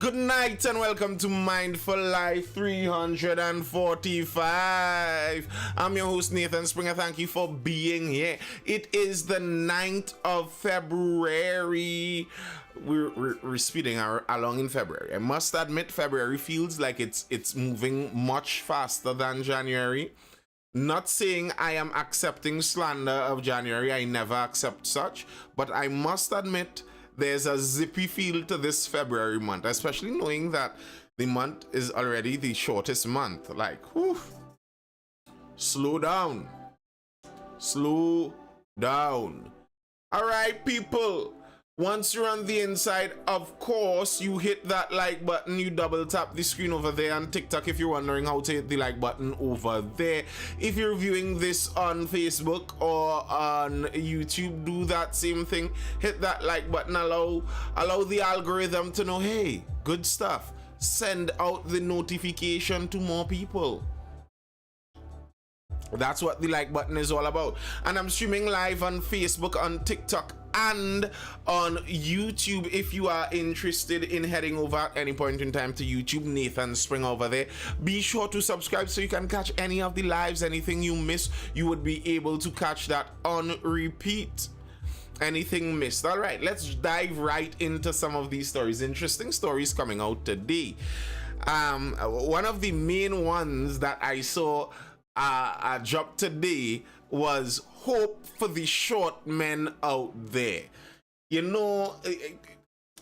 Good night and welcome to Mindful Life 345. I'm your host Nathan Springer. Thank you for being here. It is the 9th of February. We're speeding along in February. I must admit, February feels like it's moving much faster than January. Not saying I am accepting slander of January. I never accept such. But I must admit, there's a zippy feel to this February month, especially knowing that the month is already the shortest month. Like, whew. Slow down. Slow down. All right, people. Once you're on the inside, of course, you hit that like button. You double tap the screen over there on TikTok if you're wondering how to hit the like button over there. If you're viewing this on Facebook or on YouTube, do that same thing. Hit that like button. Allow the algorithm to know, hey, good stuff. Send out the notification to more people. That's what the like button is all about. And I'm streaming live on Facebook, on TikTok, and on YouTube. If you are interested in heading over at any point in time to YouTube, Nathan Spring over there, be sure to subscribe so you can catch any of the lives. Anything you miss, you would be able to catch that on repeat. Anything missed. All right, let's dive right into some of these stories. Interesting stories coming out today. One of the main ones that I saw drop today was hope for the short men out there. You know,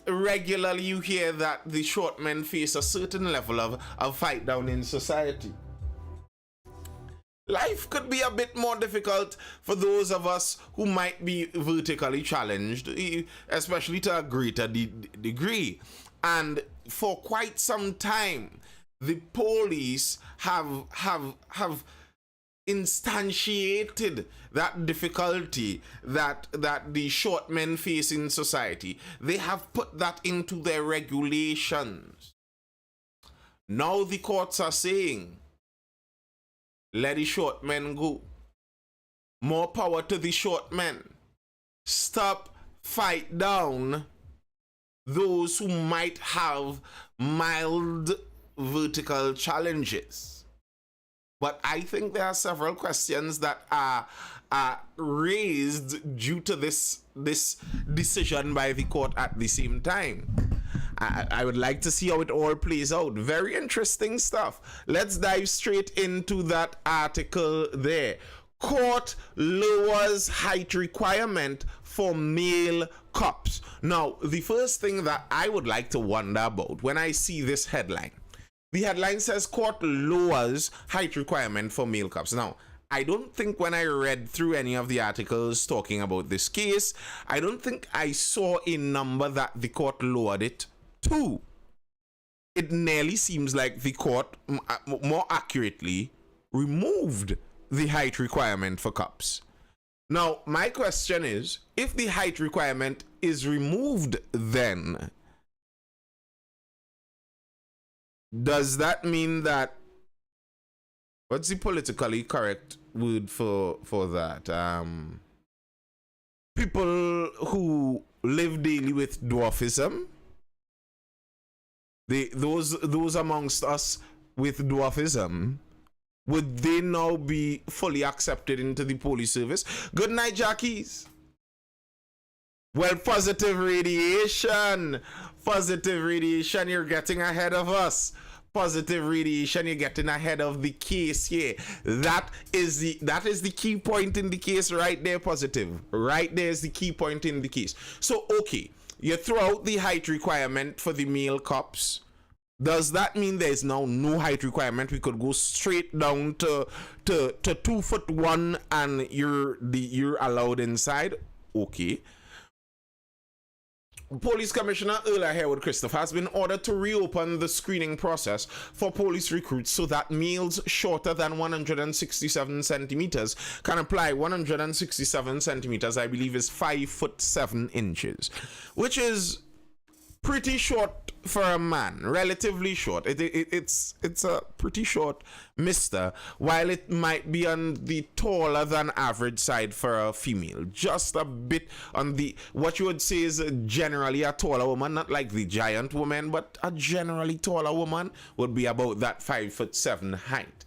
regularly you hear that the short men face a certain level of fight down in society. Life could be a bit more difficult for those of us who might be vertically challenged, especially to a greater degree. And for quite some time, the police have instantiated that difficulty that the short men face in society. They have put that into their regulations. Now the courts are saying, let the short men go. More power to the short men. Stop, fight down those who might have mild vertical challenges. But I think there are several questions that are raised due to this decision by the court at the same time. I would like to see how it all plays out. Very interesting stuff. Let's dive straight into that article there. Court lowers height requirement for male cops. Now, the first thing that I would like to wonder about when I see this headline, the headline says court lowers height requirement for male cops. Now, I don't think when I read through any of the articles talking about this case, I don't think I saw a number that the court lowered it to. It nearly seems like the court, more accurately, removed the height requirement for cops. Now, my question is, if the height requirement is removed, then does that mean that, what's the politically correct word for that? People who live daily with dwarfism, those amongst us with dwarfism, would they now be fully accepted into the police service? Good night, Jackies. Well, positive radiation, you're getting ahead of us. Positive radiation, you're getting ahead of the case here. That is the key point in the case right there, positive. Right there is the key point in the case. So, okay, you throw out the height requirement for the male cops. Does that mean there is now no height requirement? We could go straight down to 2'1" and you're allowed inside? Okay. Police Commissioner Earl Harewood Christopher has been ordered to reopen the screening process for police recruits so that males shorter than 167 centimeters can apply. 167 centimeters, I believe, is 5'7" which is pretty short for a man, relatively short. It's a pretty short mister, while it might be on the taller than average side for a female. Just a bit on the, what you would say is generally a taller woman, not like the giant woman, but a generally taller woman would be about that 5'7" height.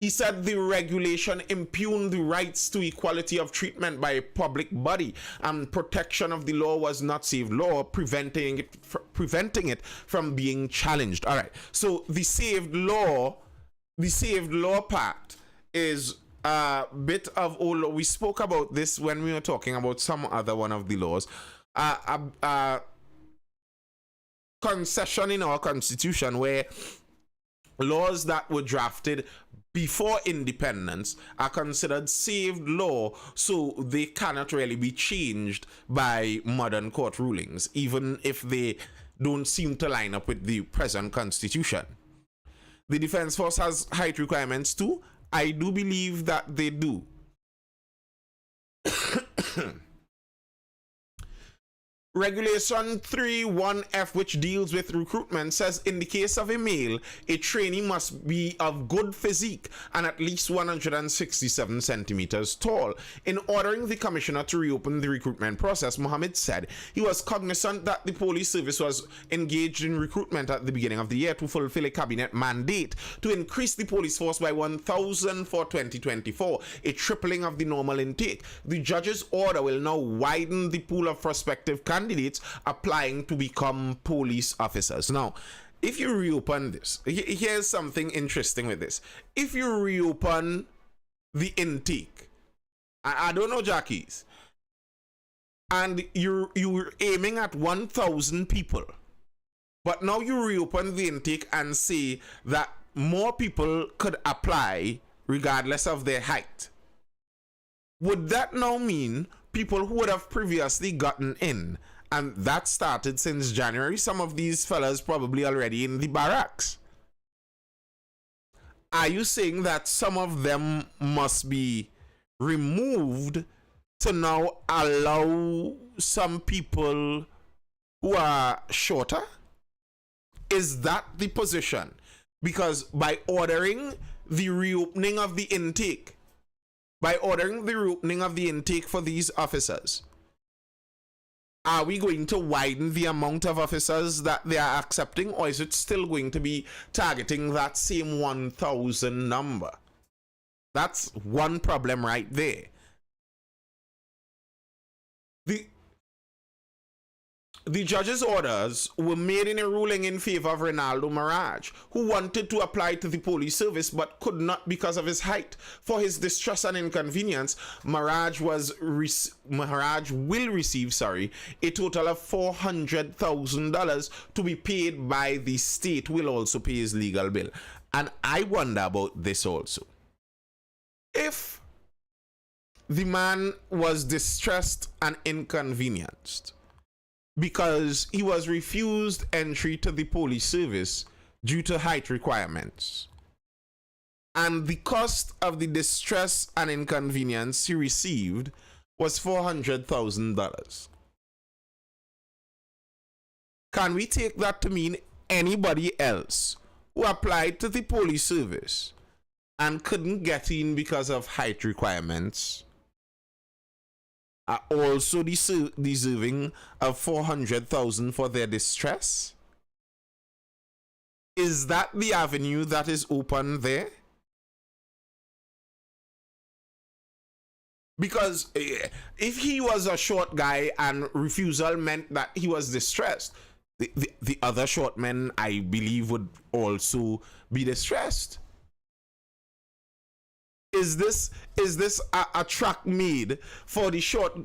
He said the regulation impugned the rights to equality of treatment by a public body, and protection of the law was not saved law, preventing it from being challenged. All right. So the saved law part is a bit of old law. We spoke about this when we were talking about some other one of the laws. Concession in our constitution where laws that were drafted before independence are considered saved law, so they cannot really be changed by modern court rulings, even if they don't seem to line up with the present constitution. The Defense Force has height requirements too. I do believe that they do. Regulation 3(1)(f), which deals with recruitment, says in the case of a male, a trainee must be of good physique and at least 167 centimeters tall. In ordering the commissioner to reopen the recruitment process, Mohammed said he was cognizant that the police service was engaged in recruitment at the beginning of the year to fulfill a cabinet mandate to increase the police force by 1,000 for 2024, a tripling of the normal intake. The judge's order will now widen the pool of prospective candidates applying to become police officers. Now, if you reopen this, here's something interesting with this. If you reopen the intake, I don't know, Jackies, and you're aiming at 1,000 people, but now you reopen the intake and say that more people could apply regardless of their height. Would that now mean people who would have previously gotten in, and that started since January, some of these fellas probably already in the barracks? Are you saying that some of them must be removed to now allow some people who are shorter? Is that the position? Because by ordering the reopening of the intake, for these officers, are we going to widen the amount of officers that they are accepting, or is it still going to be targeting that same 1,000 number? That's one problem right there. The judge's orders were made in a ruling in favor of Ronaldo Mirage, who wanted to apply to the police service but could not because of his height. For his distress and inconvenience, Mirage will receive a total of $400,000 to be paid by the state. Will also pay his legal bill. And I wonder about this also. If the man was distressed and inconvenienced because he was refused entry to the police service due to height requirements, and the cost of the distress and inconvenience he received was $400,000. Can we take that to mean anybody else who applied to the police service and couldn't get in because of height requirements are also deserving of $400,000 for their distress? Is that the avenue that is open there? Because if he was a short guy and refusal meant that he was distressed, the other short men, I believe, would also be distressed. Is this a track made for the short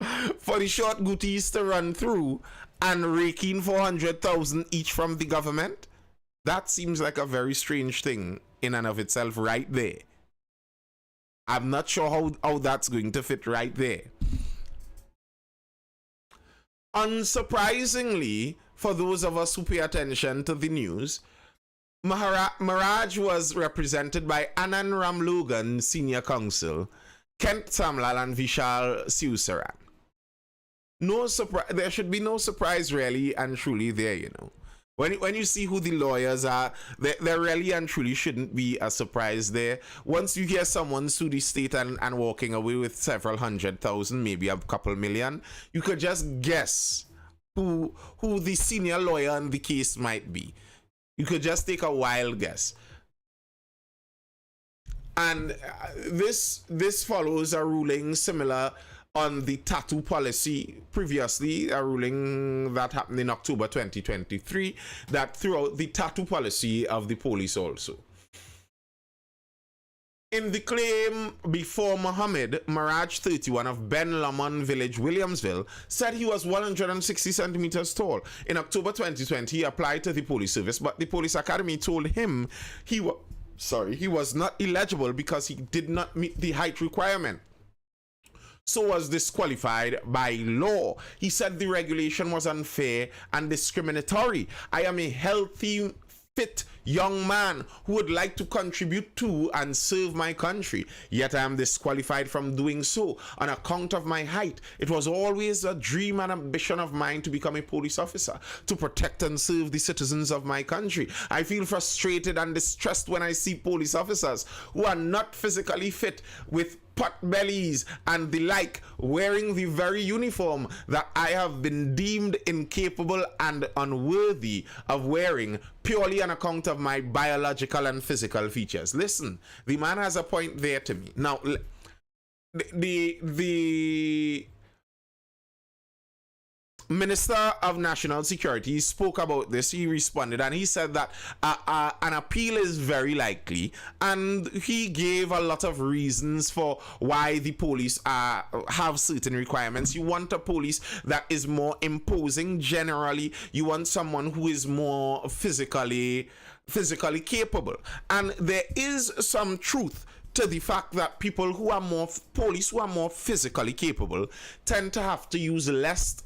gooties to run through and rake in 400,000 each from the government? That seems like a very strange thing in and of itself right there. I'm not sure how that's going to fit right there. Unsurprisingly, for those of us who pay attention to the news, Mirage was represented by Anand Ramlogan, Senior Counsel, Kent Samlal, and Vishal Siusaran. No surprise. There should be no surprise, really and truly. There, you know. When you see who the lawyers are, there really and truly shouldn't be a surprise there. Once you hear someone sue the state and walking away with several 100,000, maybe a couple million, you could just guess who the senior lawyer in the case might be. You could just take a wild guess. And this follows a ruling similar on the tattoo policy previously, a ruling that happened in October 2023 that threw out the tattoo policy of the police also. In the claim before Mohammed, Maraj 31 of Ben Lomond Village, Williamsville, said he was 160 centimeters tall. In October 2020, he applied to the police service, but the police academy told him he was not eligible because he did not meet the height requirement. So was disqualified by law. He said the regulation was unfair and discriminatory. I am a healthy, fit young man who would like to contribute to and serve my country, yet I am disqualified from doing so on account of my height. It was always a dream and ambition of mine to become a police officer, to protect and serve the citizens of my country. I feel frustrated and distressed when I see police officers who are not physically fit, with pot bellies and the like, wearing the very uniform that I have been deemed incapable and unworthy of wearing purely on account of my biological and physical features. Listen, the man has a point there to me. Now, the Minister of National Security spoke about this. He responded and he said that an appeal is very likely, and he gave a lot of reasons for why the police have certain requirements. You want a police that is more imposing generally. You want someone who is more physically capable, and there is some truth to the fact that people who are police who are more physically capable tend to have to use less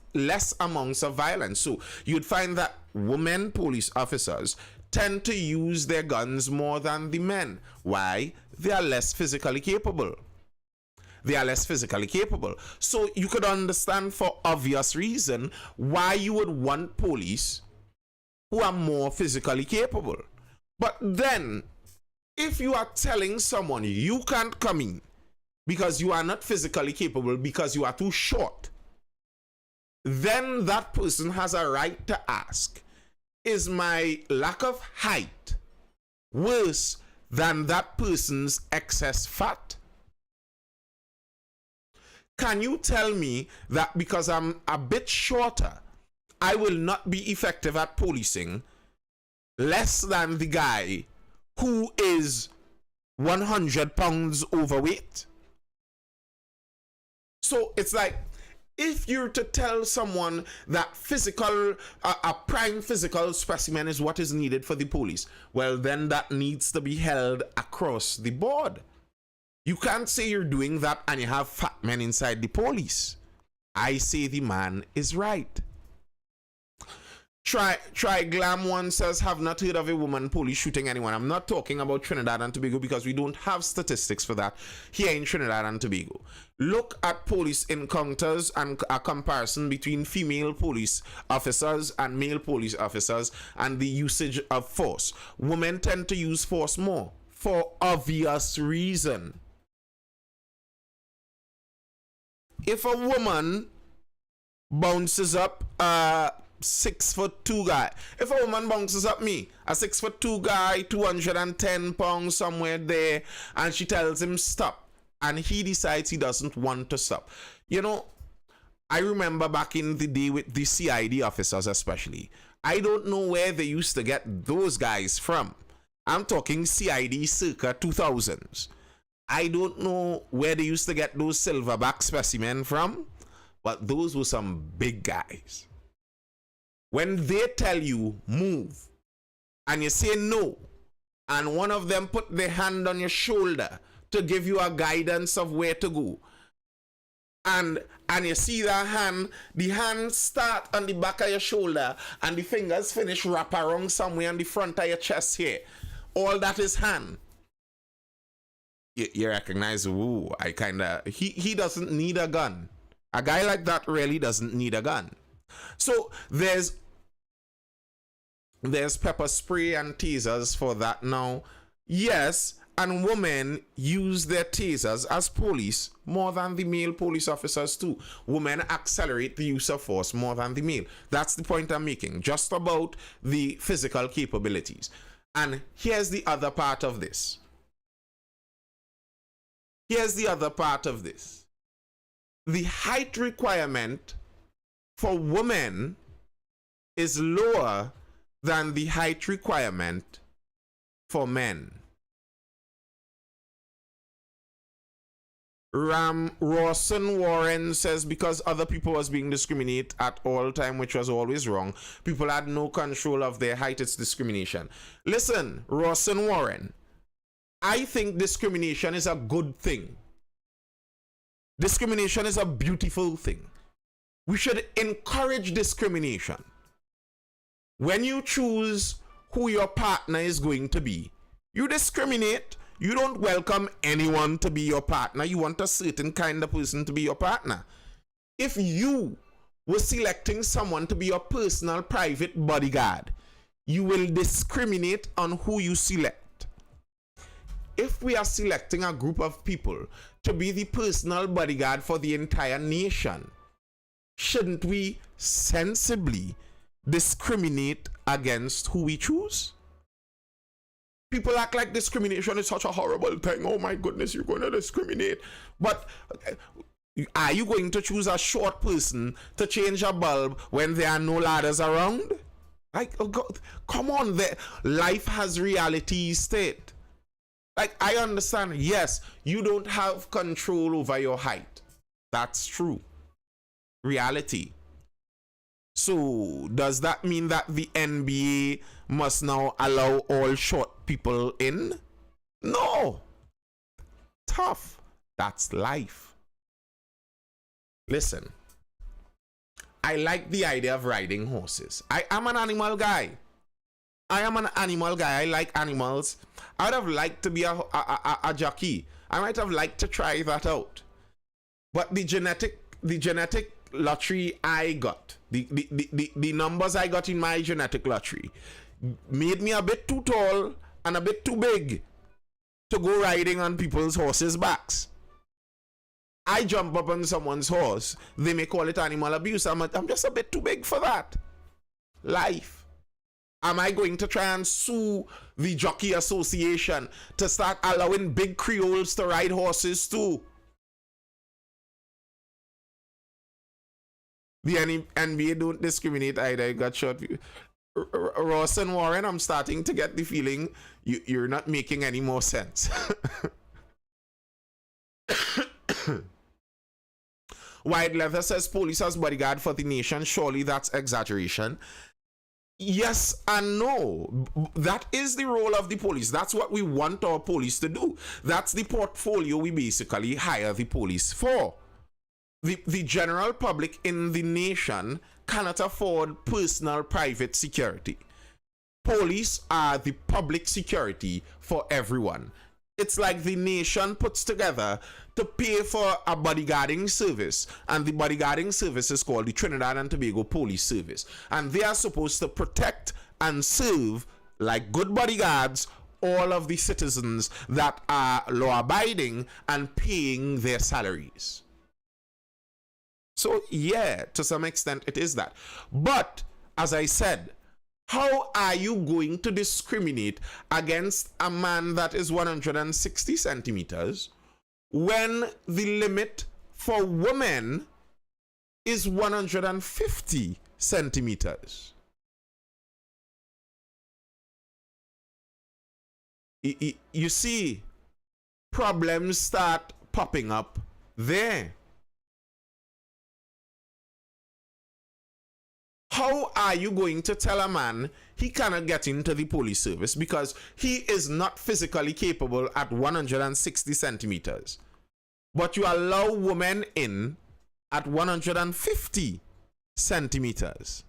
amounts of violence. So you'd find that women police officers tend to use their guns more than the men. Why? They are less physically capable. So you could understand, for obvious reason, why you would want police who are more physically capable. But then, if you are telling someone you can't come in because you are not physically capable because you are too short, then that person has a right to ask, is my lack of height worse than that person's excess fat? Can you tell me that because I'm a bit shorter, I will not be effective at policing less than the guy who is 100 pounds overweight? So it's like, if you're to tell someone that a prime physical specimen is what is needed for the police, well, then that needs to be held across the board. You can't say you're doing that and you have fat men inside the police. I say the man is right. Try Glam One says, have not heard of a woman police shooting anyone. I'm not talking about Trinidad and Tobago because we don't have statistics for that here in Trinidad and Tobago. Look at police encounters and a comparison between female police officers and male police officers and the usage of force. Women tend to use force more for obvious reason. If a woman bounces up 6'2" guy. If a woman bounces up me, a 6'2" guy, 210 pounds, somewhere there, and she tells him stop, and he decides he doesn't want to stop. You know, I remember back in the day with the CID officers especially, I don't know where they used to get those guys from. I'm talking CID circa 2000s. I don't know where they used to get those silverback specimen from, but those were some big guys. When they tell you move and you say no, and one of them put their hand on your shoulder to give you a guidance of where to go, and you see that hand, the hand start on the back of your shoulder and the fingers finish wrap around somewhere on the front of your chest here, all that is hand. You recognize, ooh, he doesn't need a gun. A guy like that really doesn't need a gun. So there's pepper spray and tasers for that now. Yes, and women use their tasers as police more than the male police officers too. Women accelerate the use of force more than the male. That's the point I'm making, just about the physical capabilities. And here's the other part of this. Here's the other part of this. The height requirement for women is lower than the height requirement for men. Rawson Warren says because other people was being discriminated at all time, which was always wrong. People had no control of their height. It's discrimination. Listen, Rawson Warren, I think discrimination is a good thing. Discrimination is a beautiful thing. We should encourage discrimination. When you choose who your partner is going to be, you discriminate. You don't welcome anyone to be your partner. You want a certain kind of person to be your partner. If you were selecting someone to be your personal private bodyguard, you will discriminate on who you select. If we are selecting a group of people to be the personal bodyguard for the entire nation, shouldn't we sensibly discriminate against who we choose? People act like discrimination is such a horrible thing. Oh my goodness, you're going to discriminate. But are you going to choose a short person to change a bulb when there are no ladders around? Like, oh God, come on, life has reality state. Like, I understand, yes, you don't have control over your height. That's true. Reality. So, does that mean that the NBA must now allow all short people in? No. Tough. That's life. Listen, I like the idea of riding horses. I am an animal guy. I like animals. I would have liked to be a jockey. I might have liked to try that out. But the genetic lottery I got, the numbers I got in my genetic lottery made me a bit too tall and a bit too big to go riding on people's horses' backs. I jump up on someone's horse, they may call it animal abuse. I'm just a bit too big for that. Life. Am I going to try and sue the Jockey Association to start allowing big Creoles to ride horses too? The NBA don't discriminate either. You got short. Rawson Warren, I'm starting to get the feeling you're not making any more sense. White Leather says police as bodyguard for the nation. Surely that's exaggeration. Yes and no. That is the role of the police. That's what we want our police to do. That's the portfolio we basically hire the police for. The general public in the nation cannot afford personal private security. Police are the public security for everyone. It's like the nation puts together to pay for a bodyguarding service, and the bodyguarding service is called the Trinidad and Tobago Police Service, and they are supposed to protect and serve like good bodyguards all of the citizens that are law-abiding and paying their salaries. So yeah, to some extent it is that. But as I said, how are you going to discriminate against a man that is 160 centimeters when the limit for women is 150 centimeters? You see, problems start popping up there. How are you going to tell a man he cannot get into the police service because he is not physically capable at 160 centimeters, but you allow women in at 150 centimeters?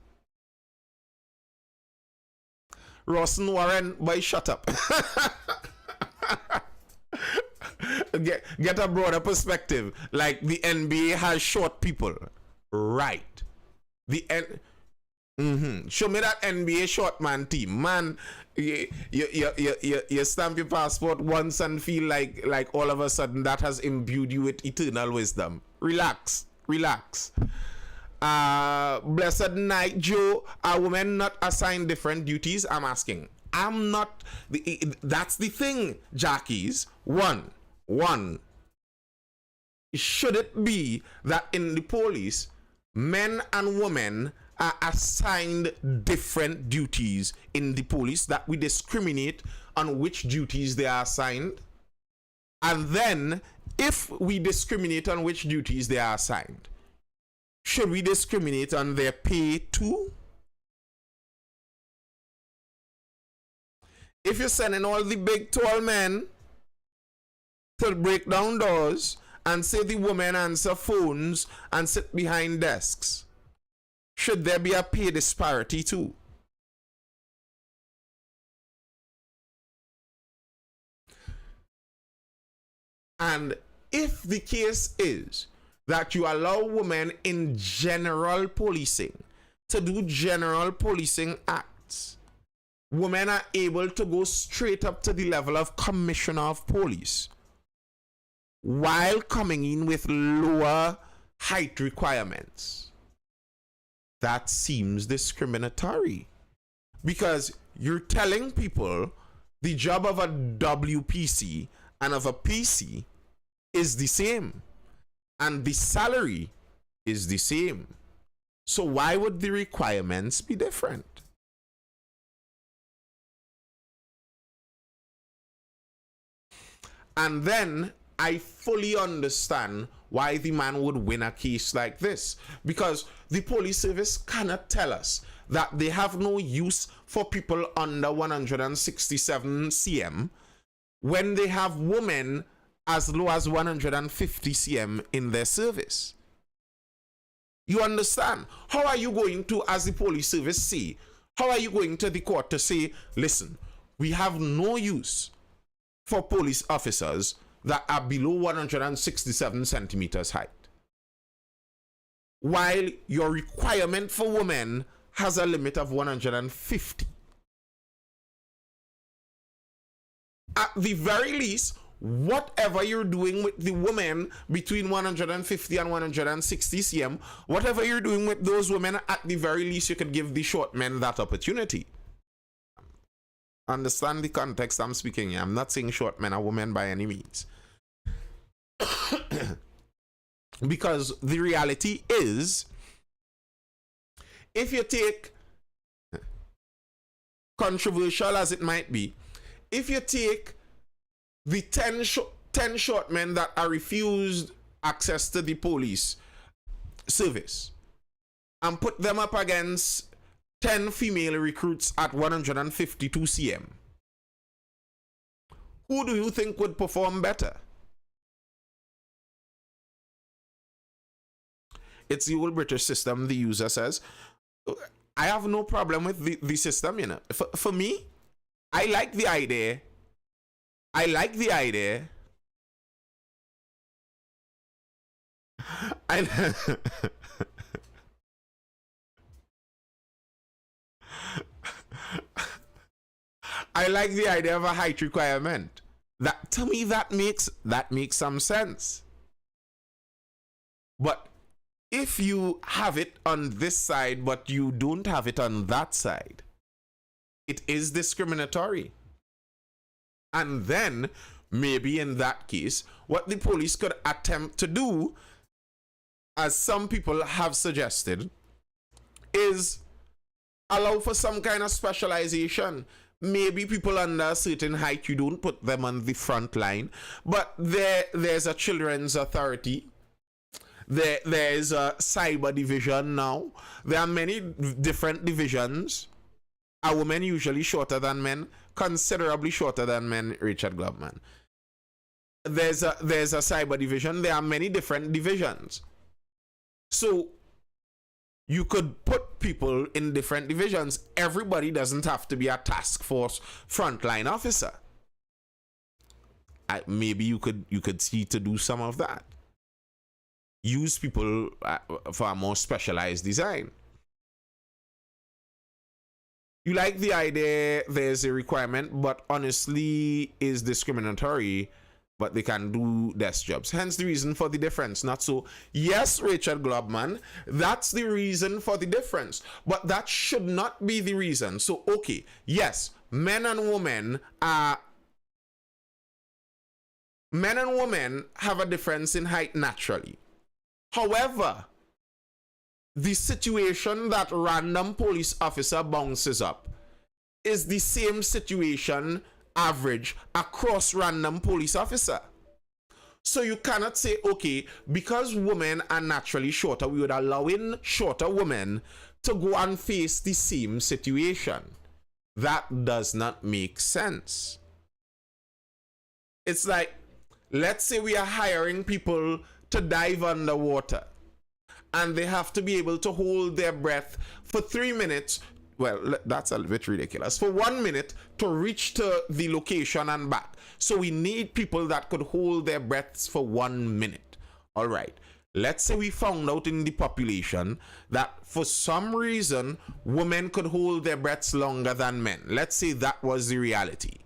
Rawson Warren, boy, shut up. get a broader perspective. Like the NBA has short people, right? The show me that NBA short man team, man. You stamp your passport once and feel like all of a sudden that has imbued you with eternal wisdom. Relax. Blessed night, Joe. Are women not assigned different duties? I'm asking. I'm not. That's the thing, Jackies. One. Should it be that in the police, men and women are assigned different duties in the police, that we discriminate on which duties they are assigned? And then, if we discriminate on which duties they are assigned, should we discriminate on their pay too? If you're sending all the big tall men to break down doors and say the women answer phones and sit behind desks, should there be a pay disparity too? And if the case is that you allow women in general policing to do general policing acts, women are able to go straight up to the level of commissioner of police while coming in with lower height requirements. That seems discriminatory, because you're telling people the job of a WPC and of a PC is the same, and the salary is the same. So why would the requirements be different? And then I fully understand why the man would win a case like this, because the police service cannot tell us that they have no use for people under 167 cm when they have women as low as 150 cm in their service. You understand? How are you going to, as the police service, say, how are you going to the court to say, listen, we have no use for police officers that are below 167 centimeters height, while your requirement for women has a limit of 150? At the very least, whatever you're doing with the women between 150 and 160 cm, whatever you're doing with those women, at the very least, you could give the short men that opportunity. Understand the context I'm speaking here. I'm not saying short men are women by any means. Because the reality is, if you take, controversial as it might be, if you take the 10 short men that are refused access to the police service and put them up against 10 female recruits at 152 cm, who do you think would perform better? It's the old British system, the user says. I have no problem with the system, you know. For me, I like the idea. I like the idea. I like the idea of a height requirement. That, to me, that makes some sense. But if you have it on this side but you don't have it on that side, it is discriminatory. And then maybe in that case, what the police could attempt to do, as some people have suggested, is allow for some kind of specialization. Maybe people under a certain height, you don't put them on the front line, but there's a children's authority. There's a cyber division now. There are many different divisions. Are women usually shorter than men? Considerably shorter than men, Richard Globman. There's a cyber division. There are many different divisions. So you could put people in different divisions. Everybody doesn't have to be a task force frontline officer. maybe you could see to do some of that. Use people for a more specialized design. You like the idea there's a requirement, but honestly is discriminatory, but they can do desk jobs. Hence the reason for the difference. Not so. Yes, Rachel Globman, that's the reason for the difference, but that should not be the reason. So, okay, yes, men and women have a difference in height naturally. However, the situation that random police officer bounces up is the same situation average across random police officer. So you cannot say, okay, because women are naturally shorter, we would allow in shorter women to go and face the same situation. That does not make sense. It's like, let's say we are hiring people to dive underwater, and they have to be able to hold their breath for 3 minutes. Well, that's a bit ridiculous. For 1 minute to reach to the location and back. So we need people that could hold their breaths for 1 minute. All right. Let's say we found out in the population that for some reason, women could hold their breaths longer than men. Let's say that was the reality.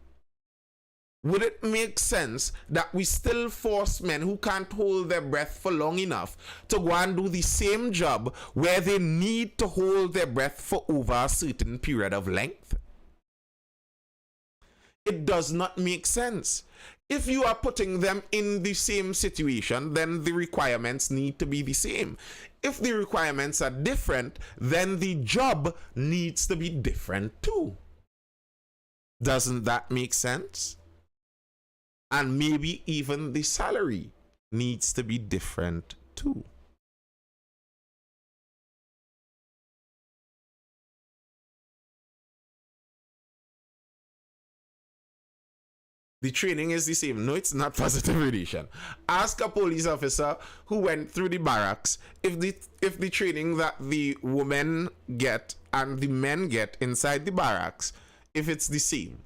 Would it make sense that we still force men who can't hold their breath for long enough to go and do the same job where they need to hold their breath for over a certain period of length? It does not make sense. If you are putting them in the same situation, then the requirements need to be the same. If the requirements are different, then the job needs to be different too. Doesn't that make sense? And maybe even the salary needs to be different too. The training is the same. No, it's not positive radiation. Ask a police officer who went through the barracks if the training that the women get and the men get inside the barracks, if it's the same.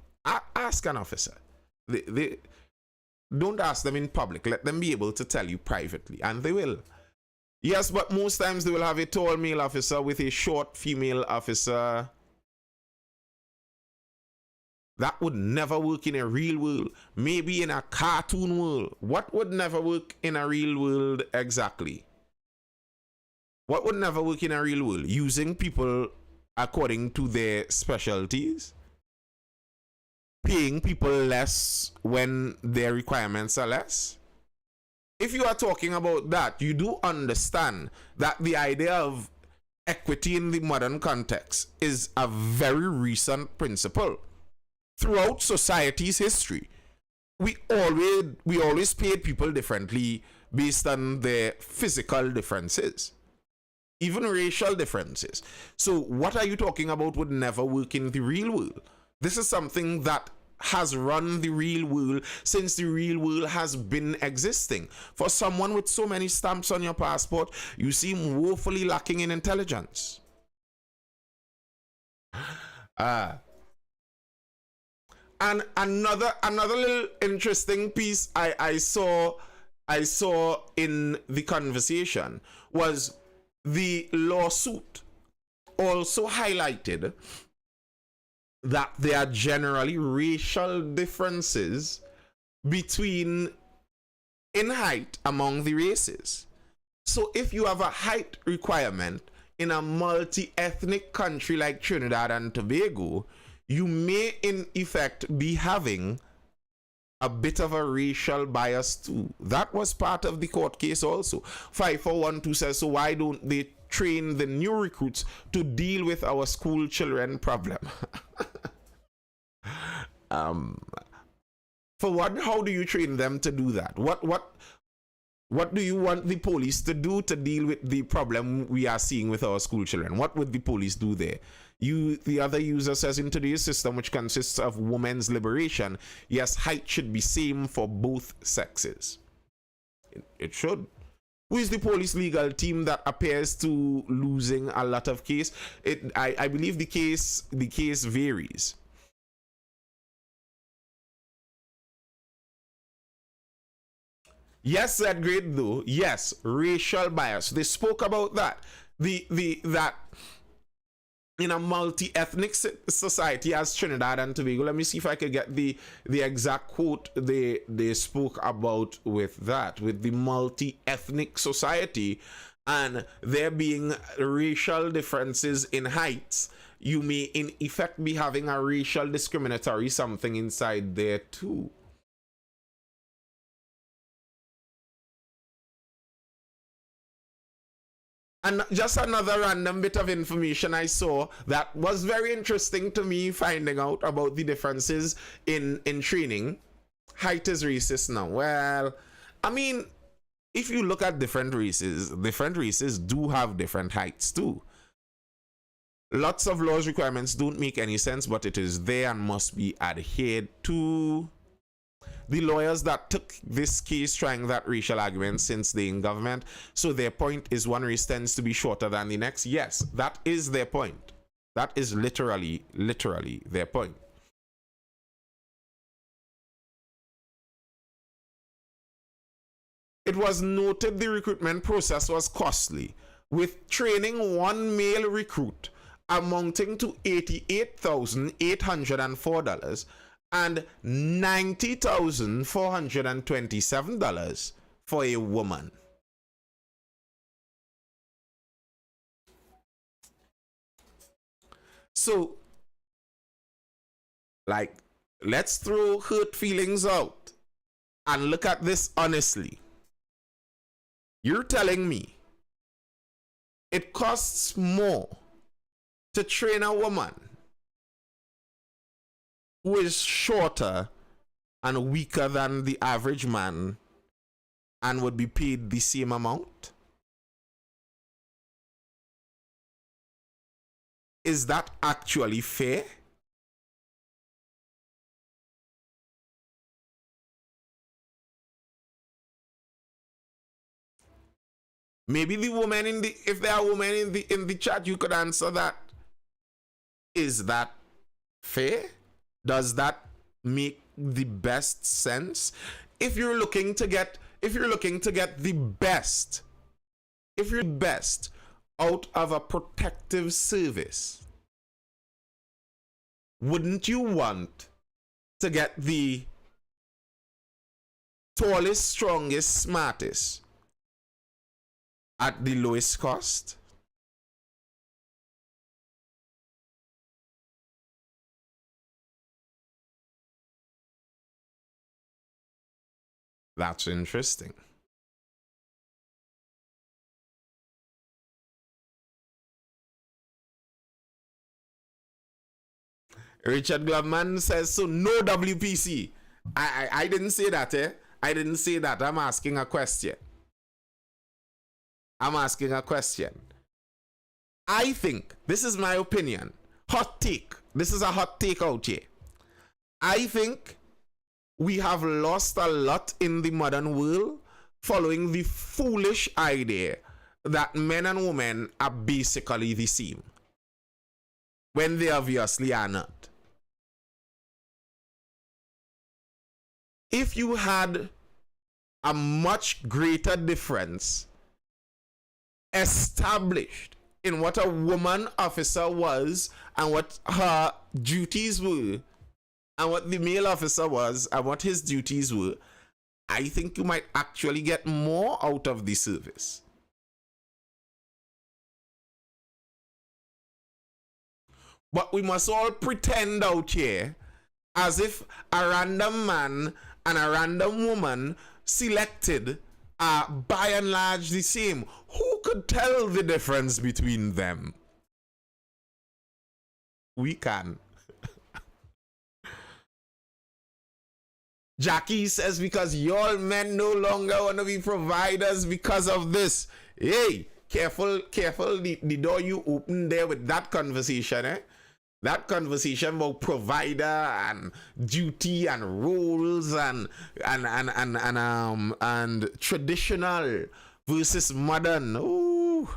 Ask an officer. They don't ask them in public. Let them be able to tell you privately, and they will. Yes, but most times they will have a tall male officer with a short female officer. That would never work in a real world. Maybe in a cartoon world. What would never work in a real world exactly? What would never work in a real world? Using people according to their specialties? Paying people less when their requirements are less? If you are talking about that, you do understand that the idea of equity in the modern context is a very recent principle. Throughout society's history, we always paid people differently based on their physical differences, even racial differences. So what are you talking about would never work in the real world? This is something that has run the real world since the real world has been existing. For someone with so many stamps on your passport, you seem woefully lacking in intelligence. And another little interesting piece I saw in the conversation was the lawsuit also highlighted that there are generally racial differences in height among the races. So if you have a height requirement in a multi-ethnic country like Trinidad and Tobago, you may in effect be having a bit of a racial bias too. That was part of the court case also. 5412 says, so why don't they train the new recruits to deal with our school children problem? For what? How do you train them to do that? What do you want the police to do to deal with the problem we are seeing with our school children? What would the police do there? The other user says, in today's system, which consists of women's liberation, yes, height should be same for both sexes. It should. Who is the police legal team that appears to losing a lot of case? I believe the case varies. Yes, that great though. Yes, racial bias. They spoke about that. That in a multi-ethnic society as Trinidad and Tobago. Let me see if I could get the exact quote they spoke about with that, with the multi-ethnic society, and there being racial differences in heights. You may in effect be having a racial discriminatory something inside there too. And just another random bit of information I saw that was very interesting to me, finding out about the differences in training. Height is racist now. Well, I mean, if you look at different races do have different heights too. Lots of laws requirements don't make any sense, but it is there and must be adhered to. The lawyers that took this case trying that racial argument since they in government, so their point is one race tends to be shorter than the next. Yes, that is their point. That is literally their point. It was noted the recruitment process was costly, with training one male recruit amounting to $88,804 and $90,427 for a woman. So, like, let's throw hurt feelings out and look at this honestly. You're telling me it costs more to train a woman who is shorter and weaker than the average man and would be paid the same amount? Is that actually fair? Maybe the woman in the, if there are women in the chat, you could answer that. Is that fair? Does that make the best sense? If you're looking to get the best, if you're best out of a protective service, wouldn't you want to get the tallest, strongest, smartest at the lowest cost? That's interesting. Richard Gloveman says, so no WPC. I didn't say that, eh? I didn't say that. I'm asking a question. I think, this is my opinion, hot take. This is a hot take out here. I think we have lost a lot in the modern world following the foolish idea that men and women are basically the same, when they obviously are not. If you had a much greater difference established in what a woman officer was and what her duties were, and what the male officer was and what his duties were, I think you might actually get more out of the service. But we must all pretend out here as if a random man and a random woman selected are by and large the same. Who could tell the difference between them? We can. Jackie says, because y'all men no longer want to be providers because of this. Hey, careful the door you open there with that conversation, eh? That conversation about provider and duty and roles and traditional versus modern. Ooh,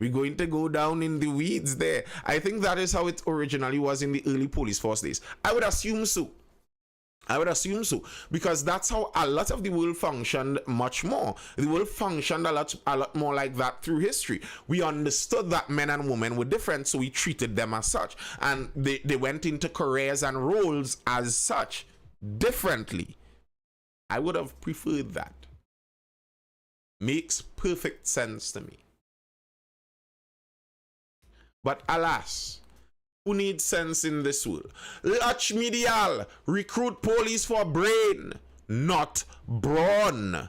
we're going to go down in the weeds there. I think that is how it originally was in the early police force days. I would assume so. I would assume so, because that's how a lot of the world functioned much more. The world functioned a lot more like that through history. We understood that men and women were different, so we treated them as such. And they went into careers and roles as such differently. I would have preferred that. Makes perfect sense to me. But alas, who needs sense in this world? Lutch Medial, recruit police for brain, not brawn.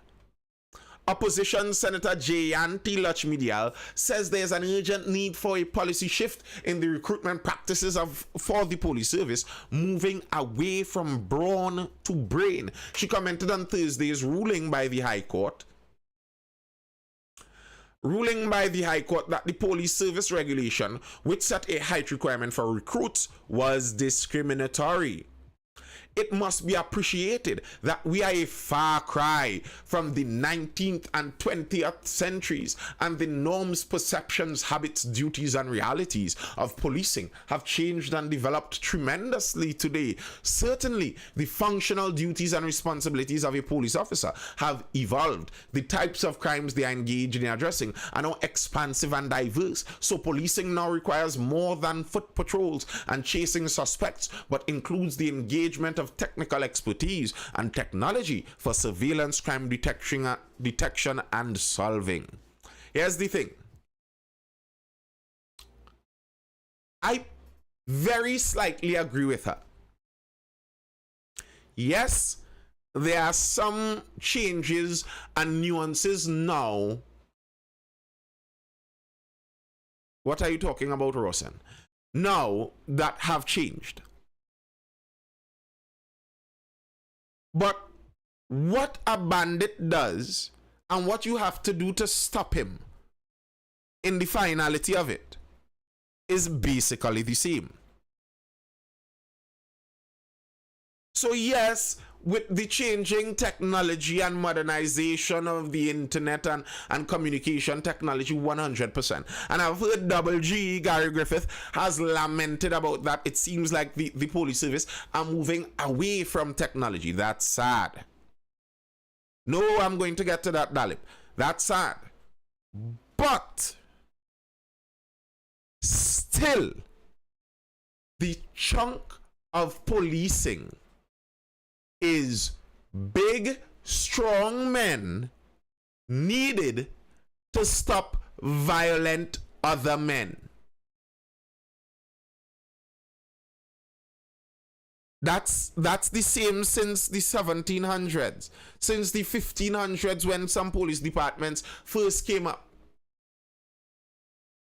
Opposition Senator Jayanti Lutch Medial says there's an urgent need for a policy shift in the recruitment practices for the police service, moving away from brawn to brain. She commented on Thursday's ruling by the High Court that the police service regulation, which set a height requirement for recruits, was discriminatory. It must be appreciated that we are a far cry from the 19th and 20th centuries, and the norms, perceptions, habits, duties, and realities of policing have changed and developed tremendously today. Certainly, the functional duties and responsibilities of a police officer have evolved. The types of crimes they are engaged in addressing are now expansive and diverse. So policing now requires more than foot patrols and chasing suspects, but includes the engagement of technical expertise and technology for surveillance, crime detection and solving. Here's the thing. I very slightly agree with her. Yes, there are some changes and nuances now. What are you talking about, Rosen? Now that have changed. But what a bandit does and what you have to do to stop him in the finality of it is basically the same. So yes, with the changing technology and modernization of the internet and communication technology, 100%. And I've heard Double G, Gary Griffith, has lamented about that. It seems like the police service are moving away from technology. That's sad. No, I'm going to get to that, Dalip. That's sad. But still, the chunk of policing is big, strong men needed to stop violent other men. That's the same since the 1700s, since the 1500s when some police departments first came up.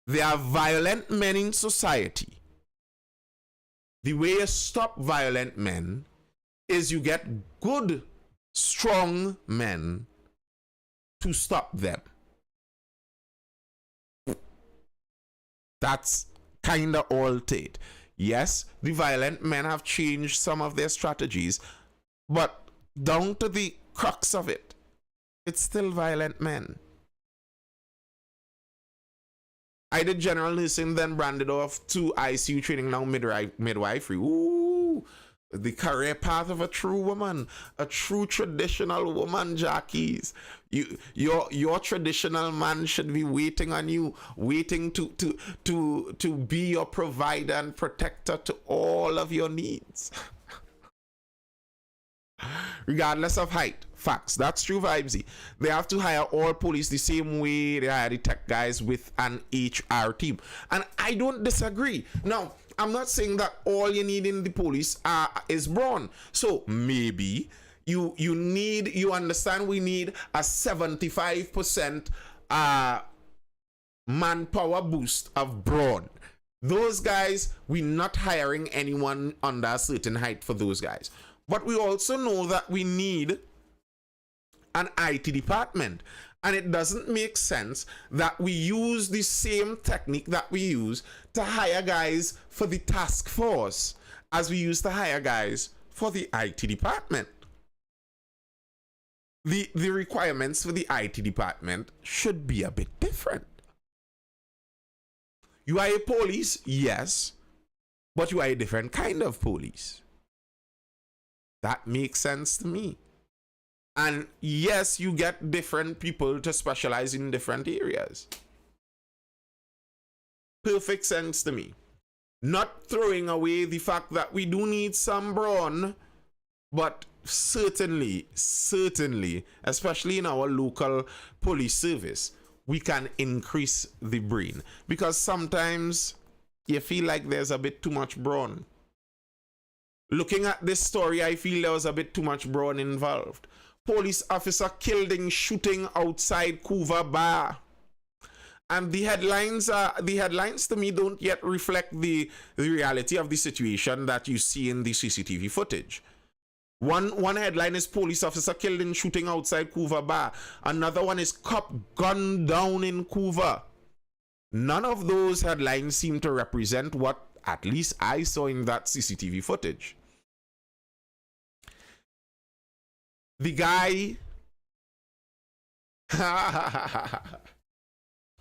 There are violent men in society. The way you stop violent men is you get good, strong men to stop them. That's kind of all it. Yes, the violent men have changed some of their strategies, but down to the crux of it, it's still violent men. I did general nursing, then branded off to ICU training, now midwifery. Ooh, the career path of a true woman, a true traditional woman, Jackies. Your traditional man should be waiting on you, waiting to be your provider and protector to all of your needs. Regardless of height. Facts. That's true, Vibesy. They have to hire all police the same way they hire the tech guys with an HR team. And I don't disagree. Now, I'm not saying that all you need in the police is brawn. So maybe you understand we need a 75% manpower boost of brawn. Those guys, we're not hiring anyone under a certain height for those guys. But we also know that we need an IT department, and it doesn't make sense that we use the same technique that we use to hire guys for the task force as we used to hire guys for the IT department. The requirements for the IT department should be a bit different. You are a police, yes, but you are a different kind of police. That makes sense to me. And yes, you get different people to specialize in different areas. Perfect sense to me. Not throwing away the fact that we do need some brawn, but certainly, especially in our local police service, we can increase the brain. Because sometimes you feel like there's a bit too much brawn. Looking at this story, I feel there was a bit too much brawn involved. Police officer killed in shooting outside Couva Bar. And the headlines to me don't yet reflect the reality of the situation that you see in the CCTV footage. One headline is police officer killed in shooting outside Couva Bar. Another one is cop gunned down in Couva. None of those headlines seem to represent what at least I saw in that CCTV footage. The guy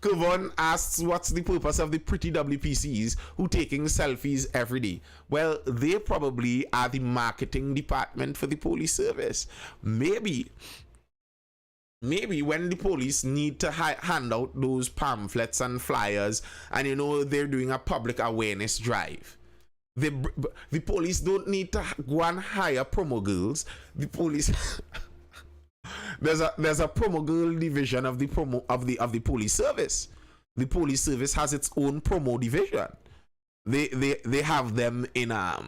Kevon asks what's the purpose of the pretty WPCs who taking selfies every day. Well, they probably are the marketing department for the police service. Maybe when the police need to hand out those pamphlets and flyers and they're doing a public awareness drive, the police don't need to go and hire promo girls. The police there's a promo girl division of the police service. The police service has its own promo division. They have them in a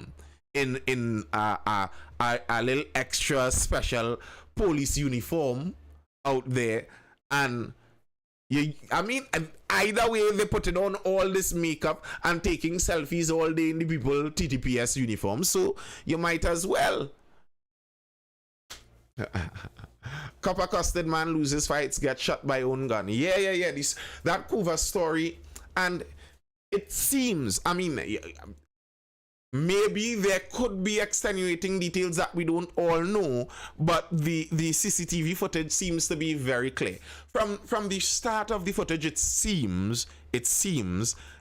little extra special police uniform out there, and either way they put it on all this makeup and taking selfies all day in the people TTPS uniform, so you might as well. Cop accosted man loses fights, gets shot by own gun. Yeah. That Couva story, and it seems, maybe there could be extenuating details that we don't all know, but the CCTV footage seems to be very clear. From the start of the footage, it seems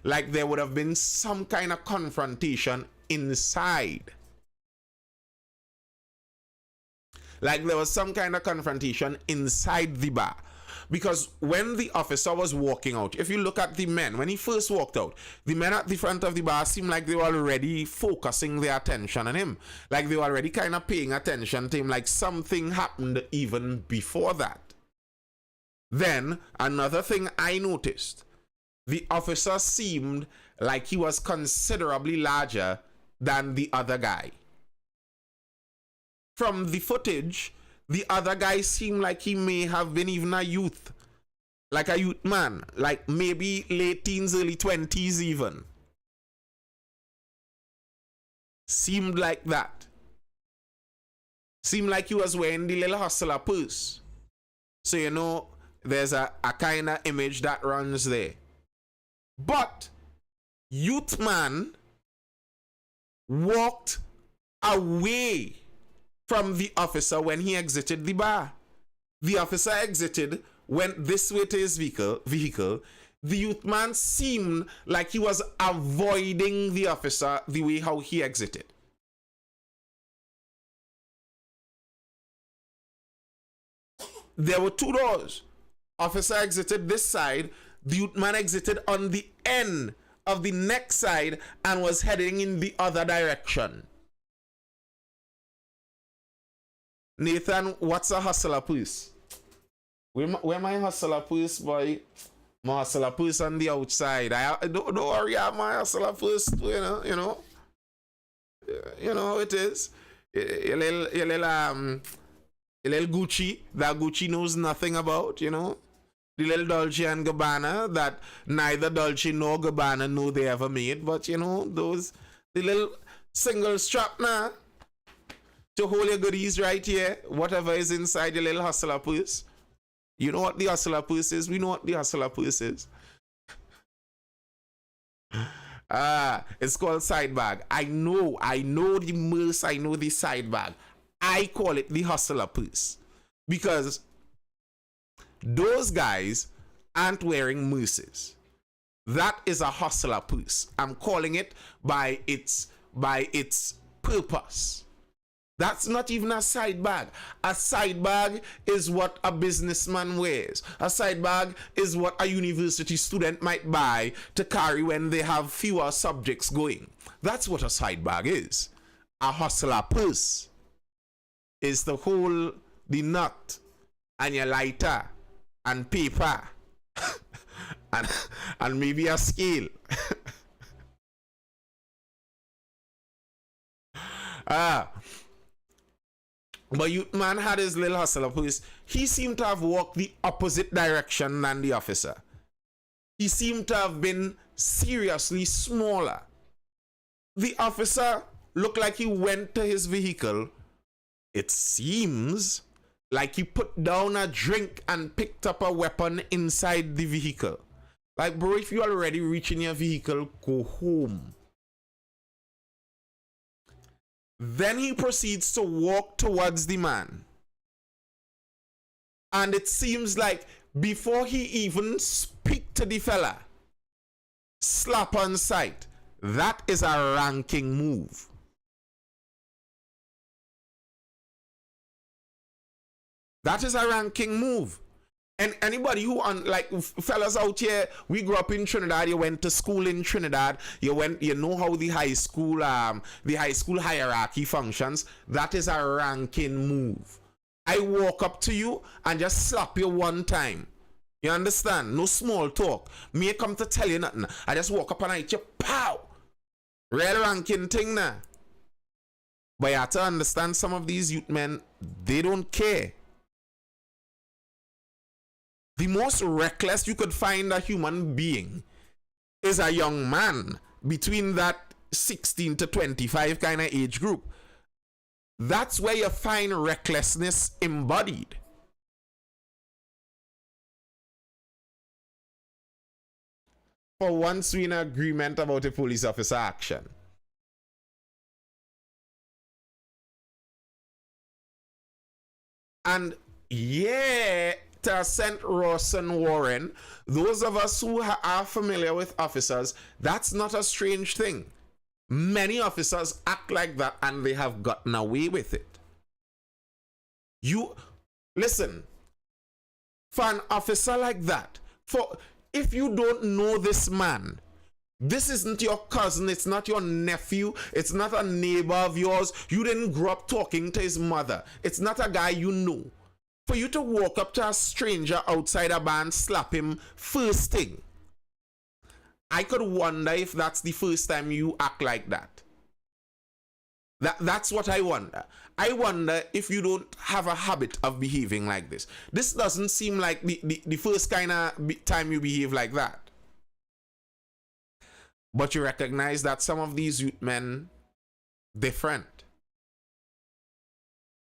like there would have been some kind of confrontation inside. Like there was some kind of confrontation inside the bar. Because when the officer was walking out, if you look at the men, when he first walked out, the men at the front of the bar seemed like they were already focusing their attention on him. Like they were already kind of paying attention to him, like something happened even before that. Then, another thing I noticed, the officer seemed like he was considerably larger than the other guy. From the footage, the other guy seemed like he may have been even a youth. Like a youth man. Like maybe late teens, early 20s even. Seemed like that. Seemed like he was wearing the little hustler purse. So there's a kind of image that runs there. But youth man walked away from the officer when he exited the bar. The officer exited, went this way to his vehicle. The youth man seemed like he was avoiding the officer the way how he exited. There were two doors. Officer exited this side. The youth man exited on the end of the next side and was heading in the other direction. Nathan, what's a hustler purse? Where my hustler purse, boy? My hustler purse on the outside. Don't worry, I have my hustler purse, you know how it is. A little Gucci that Gucci knows nothing about, The little Dolce and Gabbana that neither Dolce nor Gabbana know they ever made, but the little single strap now. To hold your goodies right here, whatever is inside your little hustler purse. You know what the hustler purse is? We know what the hustler purse is. It's called side bag. I know the merce, I know the side bag. I call it the hustler purse. Because those guys aren't wearing merces. That is a hustler purse. I'm calling it by its purpose. That's not even a side bag. A side bag is what a businessman wears. A side bag is what a university student might buy to carry when they have fewer subjects going. That's what a side bag is. A hustler purse is to hold the nut and your lighter and paper and maybe a scale. But youth man had his little hustler purse. He seemed to have walked the opposite direction than the officer. He seemed to have been seriously smaller. The officer looked like he went to his vehicle. It seems like he put down a drink and picked up a weapon inside the vehicle. Like, bro, if you're already reaching your vehicle, go home. Then he proceeds to walk towards the man. And it seems like before he even speak to the fella, slap on sight, that is a ranking move. That is a ranking move. And anybody who like fellas out here, we grew up in Trinidad, you went to school in Trinidad, you know how the high school hierarchy functions. That is a ranking move. I walk up to you and just slap you one time. You understand? No small talk. Me come to tell you nothing. I just walk up and I hit you, pow! Real ranking thing now. But you have to understand, some of these youth men, they don't care. The most reckless you could find a human being is a young man between that 16 to 25 kind of age group. That's where you find recklessness embodied. For once we're in agreement about a police officer action. And yeah, to St. Rawson Warren, those of us who are familiar with officers, that's not a strange thing. Many officers act like that and they have gotten away with it. You listen, for an officer like that, if you don't know this man, this isn't your cousin, it's not your nephew, it's not a neighbor of yours, you didn't grow up talking to his mother, it's not a guy you know. For you to walk up to a stranger outside a bar and slap him first thing, I could wonder if that's the first time you act like that. That's what I wonder. I wonder if you don't have a habit of behaving like this. This doesn't seem like the first kind of time you behave like that. But you recognize that some of these youth men, different.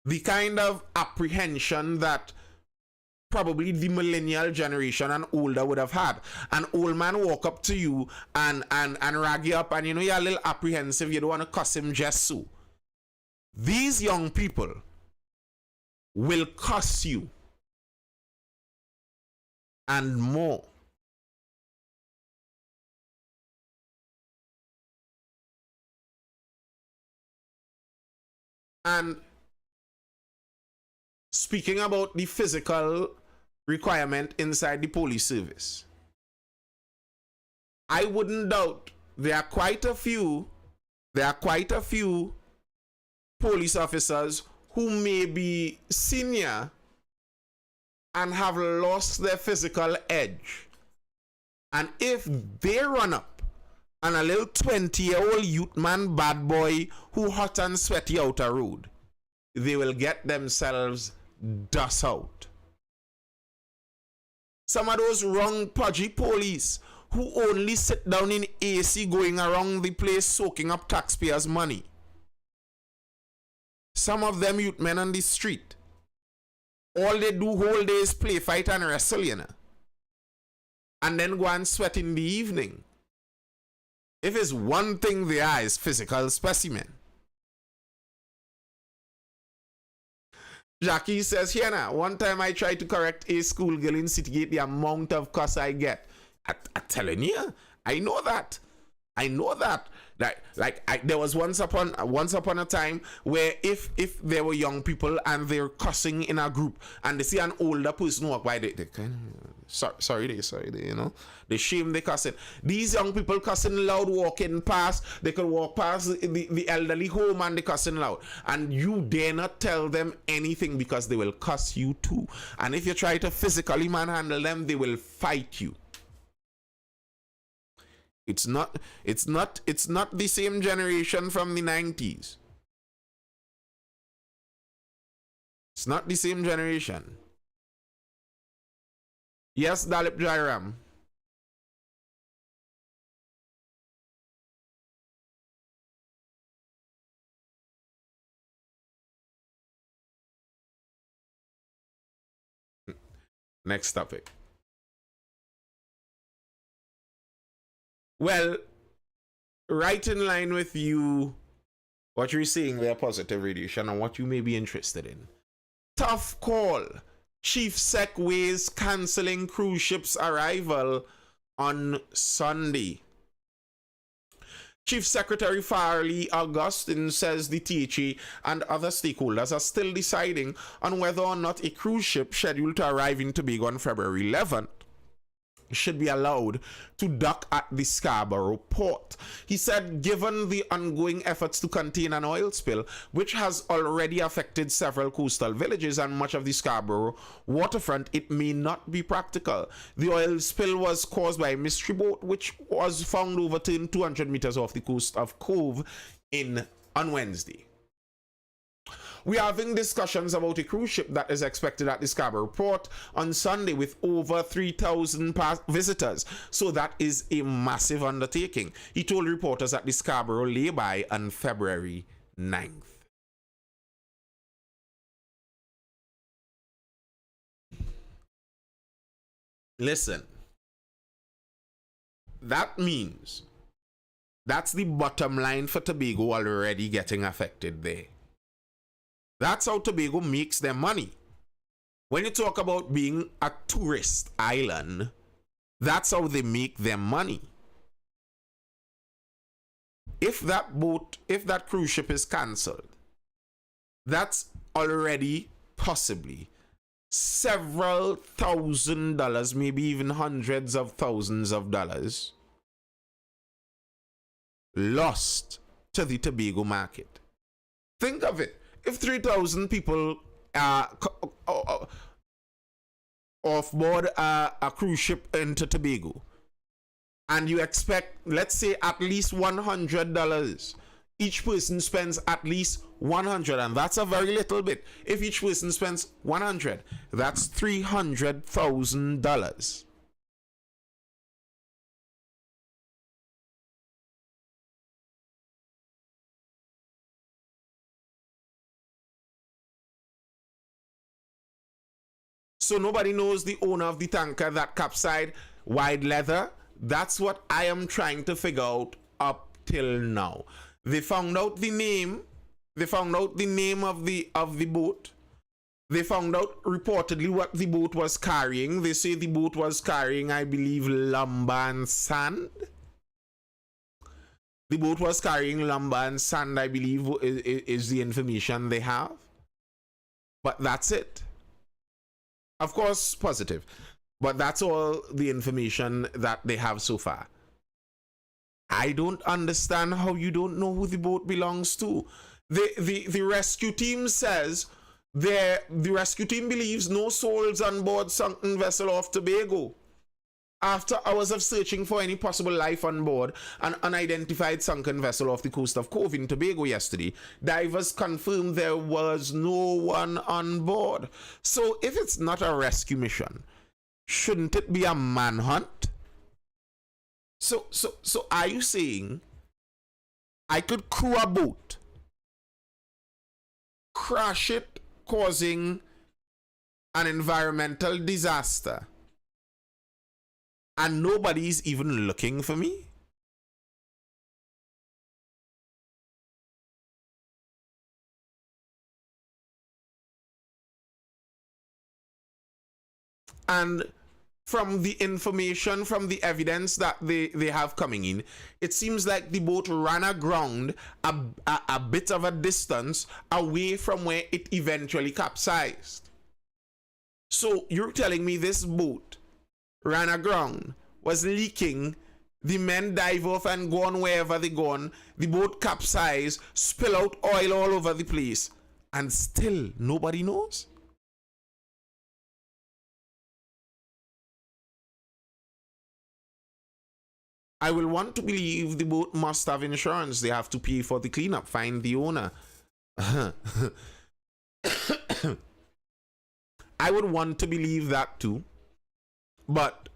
The kind of apprehension that probably the millennial generation and older would have had. An old man walk up to you and rag you up, and you know you're a little apprehensive, you don't want to cuss him just so. These young people will cuss you and more. And speaking about the physical requirement inside the police service, I wouldn't doubt there are quite a few police officers who may be senior and have lost their physical edge. And if they run up and a little 20-year-old youth man bad boy who hot and sweaty out a road, they will get themselves dust out. Some of those wrong pudgy police who only sit down in AC going around the place soaking up taxpayers' money. Some of them youth men on the street, all they do whole day is play, fight and wrestle, you know, and then go and sweat in the evening. If it's one thing they are, is physical specimen. Jackie says, here now, one time I tried to correct a schoolgirl in Citygate, the amount of cuss I get. I'm telling you, I know that. There was once upon a time where if there were young people and they're cussing in a group and they see an older person walk by, they kind of sorry, you know, they shame they cussing. These young people cussing loud walking past, they could walk past the elderly home and they cussing loud, and you dare not tell them anything because they will cuss you too. And if you try to physically manhandle them, they will fight you. It's not the same generation from the 90s. It's not the same generation. Yes, Dalip Jairam. Next topic. Well, right in line with you, what you're seeing there, positive radiation, and what you may be interested in. Tough call. Chief Sec weighs cancelling cruise ships' arrival on Sunday. Chief Secretary Farley Augustine says the THA and other stakeholders are still deciding on whether or not a cruise ship scheduled to arrive in Tobago on February 11th should be allowed to dock at the Scarborough port. He said given the ongoing efforts to contain an oil spill, which has already affected several coastal villages and much of the Scarborough waterfront, it may not be practical. The oil spill was caused by a mystery boat which was found overturned 200 meters off the coast of Cove on Wednesday. We are having discussions about a cruise ship that is expected at the Scarborough port on Sunday with over 3,000 visitors. So that is a massive undertaking, he told reporters at the Scarborough lay-by on February 9th. Listen, that means that's the bottom line for Tobago already getting affected there. That's how Tobago makes their money. When you talk about being a tourist island, that's how they make their money. If that cruise ship is cancelled, that's already possibly several $1,000s, maybe even hundreds of thousands of dollars lost to the Tobago market. Think of it. If 3,000 people off board a cruise ship into Tobago, and you expect, let's say, at least $100, each person spends at least $100, and that's a very little bit. If each person spends $100, that's $300,000. So nobody knows the owner of the tanker that capsized, Wide Leather. That's what I am trying to figure out up till now. They found out the name. They found out the name of the boat. They found out reportedly what the boat was carrying. They say the boat was carrying, I believe, lumber and sand. The boat was carrying lumber and sand, I believe, is the information they have. But that's it. Of course, positive. But that's all the information that they have so far. I don't understand how you don't know who the boat belongs to. The rescue team says the rescue team believes no souls on board sunken vessel off Tobago. After hours of searching for any possible life on board an unidentified sunken vessel off the coast of Cove in Tobago yesterday, divers confirmed there was no one on board. So if it's not a rescue mission, shouldn't it be a manhunt? So are you saying I could crew a boat, crash it, causing an environmental disaster, and nobody's even looking for me? And from the information, from the evidence that they have coming in, it seems like the boat ran aground a bit of a distance away from where it eventually capsized. So you're telling me this boat ran aground, was leaking, the men dive off and go on wherever they gone, the boat capsized, spill out oil all over the place, and still nobody knows? I will want to believe the boat must have insurance. They have to pay for the cleanup, find the owner. I would want to believe that too. But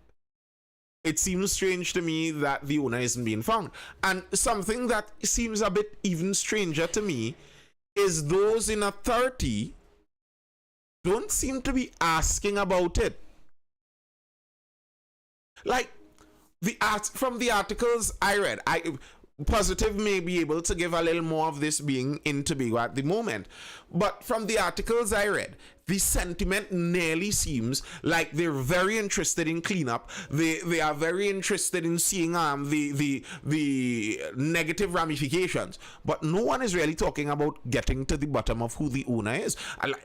it seems strange to me that the owner isn't being found. And something that seems a bit even stranger to me is those in authority don't seem to be asking about it. Like, from the articles I read, Positive may be able to give a little more of this being in Tobago at the moment, but from the articles I read, the sentiment nearly seems like they're very interested in cleanup. They are very interested in seeing the negative ramifications, but no one is really talking about getting to the bottom of who the owner is.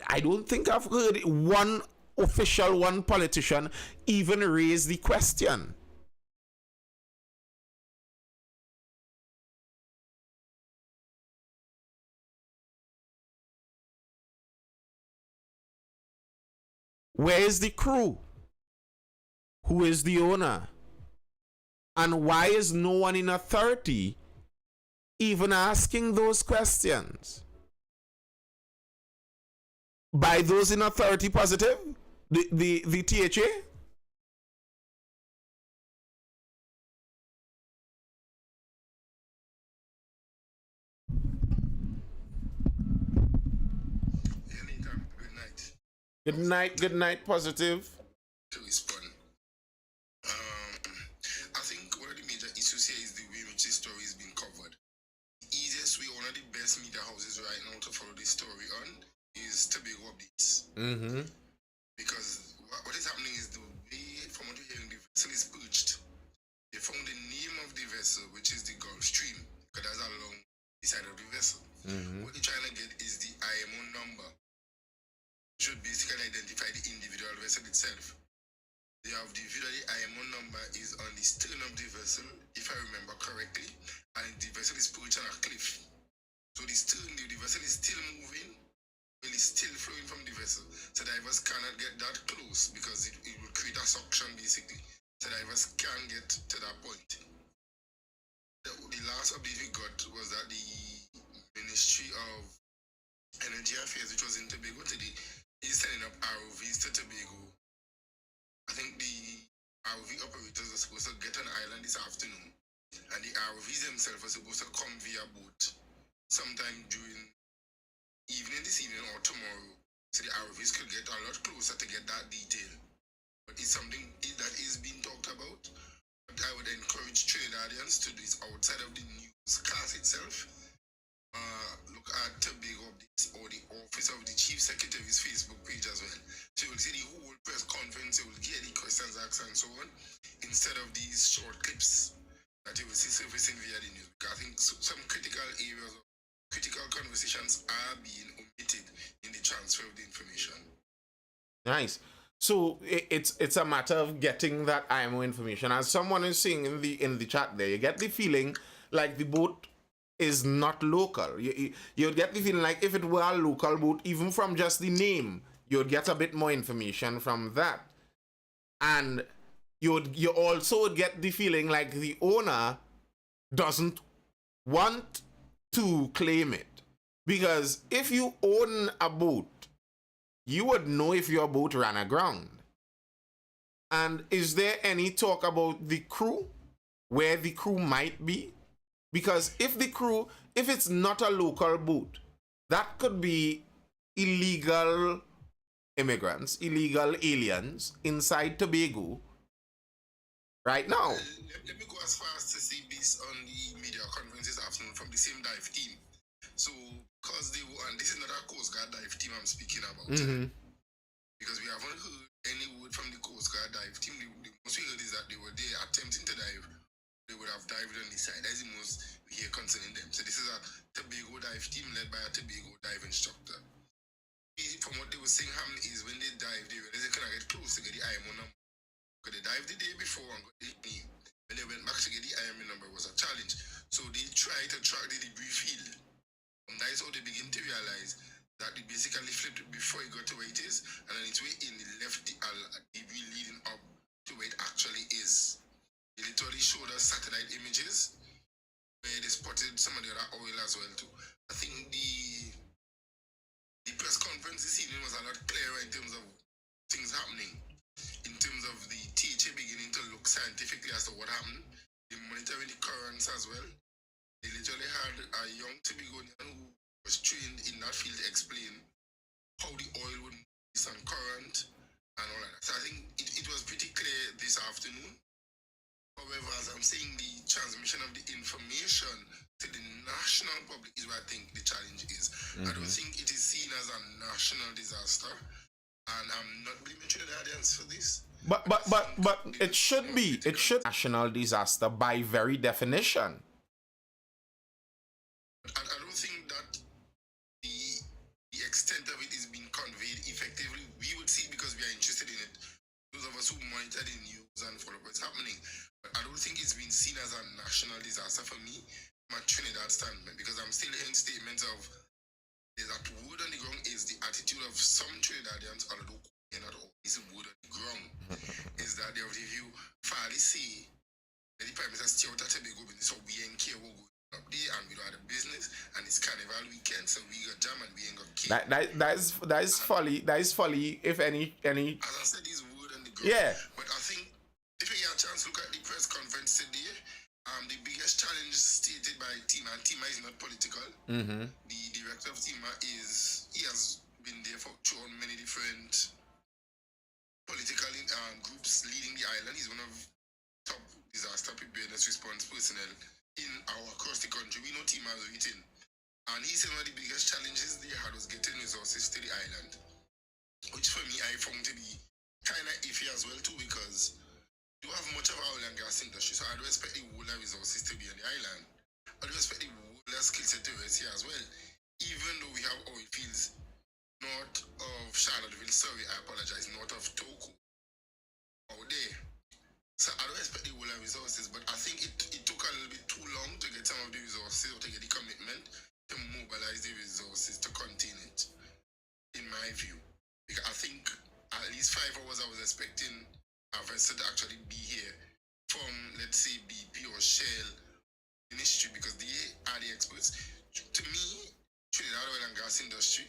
I don't think I've heard one official, one politician even raise the question. Where is the crew? Who is the owner? And why is no one in authority even asking those questions? By those in authority, Positive? The THA? Good night, Positive. To respond. I think one of the major issues here is the way in which this story is being covered. The easiest way, one of the best media houses right now to follow this story on is Tobago Updates. Because what is happening is the way, from what you're hearing, the vessel is perched. They found the name of the vessel, which is the Gulf Stream, because that's along the side of the vessel. What they're trying to get is the IMO number. Should basically identify the individual vessel itself. They have the view that the IMO number is on the stern of the vessel, if I remember correctly, and the vessel is perched on a cliff. So the stern, the vessel is still moving, well, it's still flowing from the vessel. So divers cannot get that close because it will create a suction basically. So divers can get to that point. The last update we got was that the Ministry of Energy Affairs, which was in Tobago today, is setting up ROVs to Tobago. I think the ROV operators are supposed to get an island this afternoon, and the ROVs themselves are supposed to come via boat sometime during this evening or tomorrow, so the ROVs could get a lot closer to get that detail. But it's something that is being talked about. But I would encourage Trinidadians to do it outside of the newscast itself. Look at Tobago Updates or the Office of the Chief Secretary's Facebook page as well. So you will see the whole press conference, you will get the questions asked and so on, instead of these short clips that you will see surfacing via the news. Because I think some critical areas of critical conversations are being omitted in the transfer of the information. Nice. So it's a matter of getting that IMO information. As someone is saying in the chat there, you get the feeling like the boat is not local. You'd get the feeling like if it were a local boat, even from just the name, you'd get a bit more information from that. And you also would get the feeling like the owner doesn't want to claim it. Because if you own a boat, you would know if your boat ran aground. And is there any talk about the crew? Where the crew might be? Because if it's not a local boat, that could be illegal immigrants, illegal aliens inside Tobago right now. Let me go as far as to say this on the media conference this afternoon from the same dive team. So, because they were, and this is not a Coast Guard dive team I'm speaking about, because we haven't heard any word from the Coast Guard dive team. The most we heard is that they were there attempting to dive. They would have dived on the side. That's the most we hear concerning them. So this is a Tobago dive team led by a Tobago dive instructor. From what they were saying happened is when they dive, they realized they couldn't get close to get the IMO number. Because they dived the day before and got the name. When they went back to get the IMO number, it was a challenge. So they tried to track the debris field. And that is how they begin to realize that it basically flipped before it got to where it is, and then its way in, it left the debris leading up to where it actually is. They literally showed us satellite images where they spotted some of the other oil as well too. I think the press conference this evening was a lot clearer in terms of things happening, in terms of the THA beginning to look scientifically as to what happened. They monitoring the currents as well. They literally had a young Tobagonian who was trained in that field to explain how the oil would move on current and all of that. So I think it was pretty clear this afternoon. However, as I'm saying, the transmission of the information to the national public is where I think the challenge is. I don't think it is seen as a national disaster, and I'm not blaming Trinidadians for this. But it should be. It should be a national disaster by very definition. I don't think that the extent of it is being conveyed effectively. We would see it because we are interested in it. Those of us who monitor the news and follow what's happening. But I don't think it's been seen as a national disaster for me from a Trinidad standpoint, because I'm still hearing statements of that word on the ground is the attitude of some Trinidadians, although not all is word on the ground, is that they have the view fairly say that the Prime Minister stay out of Tobago, so we ain't care what going up there, and we don't have the business, and it's carnival weekend, so we got jam and we ain't got care. That is folly. That is folly. If any. As I said, this word on the ground. Yeah. But I think if you get a chance to look at the press conference today, the biggest challenge stated by Tima, and Tima is not political. The director of Tima he has been there throughout many different political groups leading the island. He's one of top disaster preparedness response personnel across the country. We know Tima has written. And he said one of the biggest challenges they had was getting resources to the island, which for me I found to be kind of iffy as well too, because you have much of our oil and gas industry, so I do expect the whole resources to be on the island. I do expect the whole skill set to rest here as well. Even though we have oil fields north of Charlottesville, sorry, I apologize, north of Toku, out there. So I don't expect the whole resources, but I think it took a little bit too long to get some of the resources or to get the commitment to mobilize the resources to contain it, in my view. Because I think at least 5 hours I was expecting a vessel to actually be here from, let's say, BP or Shell Ministry, because they are the experts. To me, Trinidad oil and gas industry,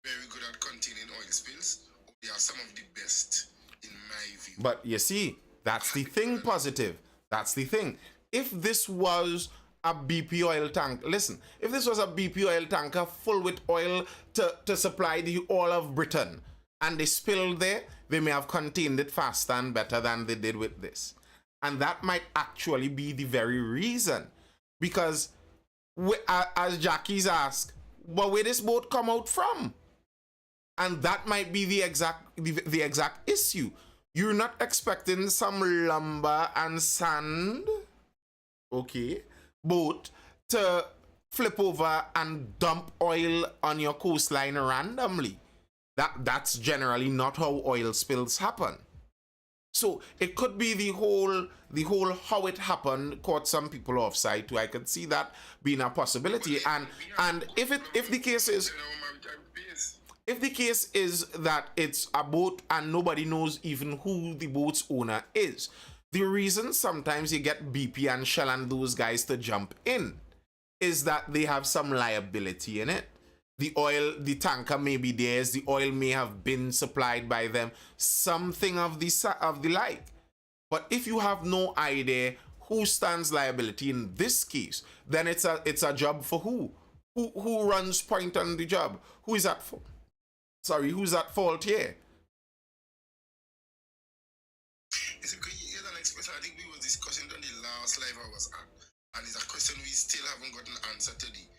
very good at containing oil spills. They are some of the best, in my view. But you see, that's the thing, positive. That's the thing. If this was a BP oil tank, listen, if this was a BP oil tanker full with oil to supply the all of Britain, and they spilled there, they may have contained it faster and better than they did with this. And that might actually be the very reason. Because, as Jackie's asked, well, where this boat come out from? And that might be the exact issue. You're not expecting some lumber and sand, okay, boat to flip over and dump oil on your coastline randomly. That's generally not how oil spills happen. So it could be the whole how it happened caught some people offside too. I could see that being a possibility. And if the case is that it's a boat and nobody knows even who the boat's owner is, the reason sometimes you get BP and Shell and those guys to jump in is that they have some liability in it. The tanker may be theirs, the oil may have been supplied by them, something of the like. But if you have no idea who stands liability in this case, then it's a job for who? Who runs point on the job? Who is at fault? Sorry, who's at fault here? It's a an expression I think we were discussing on the last live I was at, and it's a question we still haven't gotten an answer today.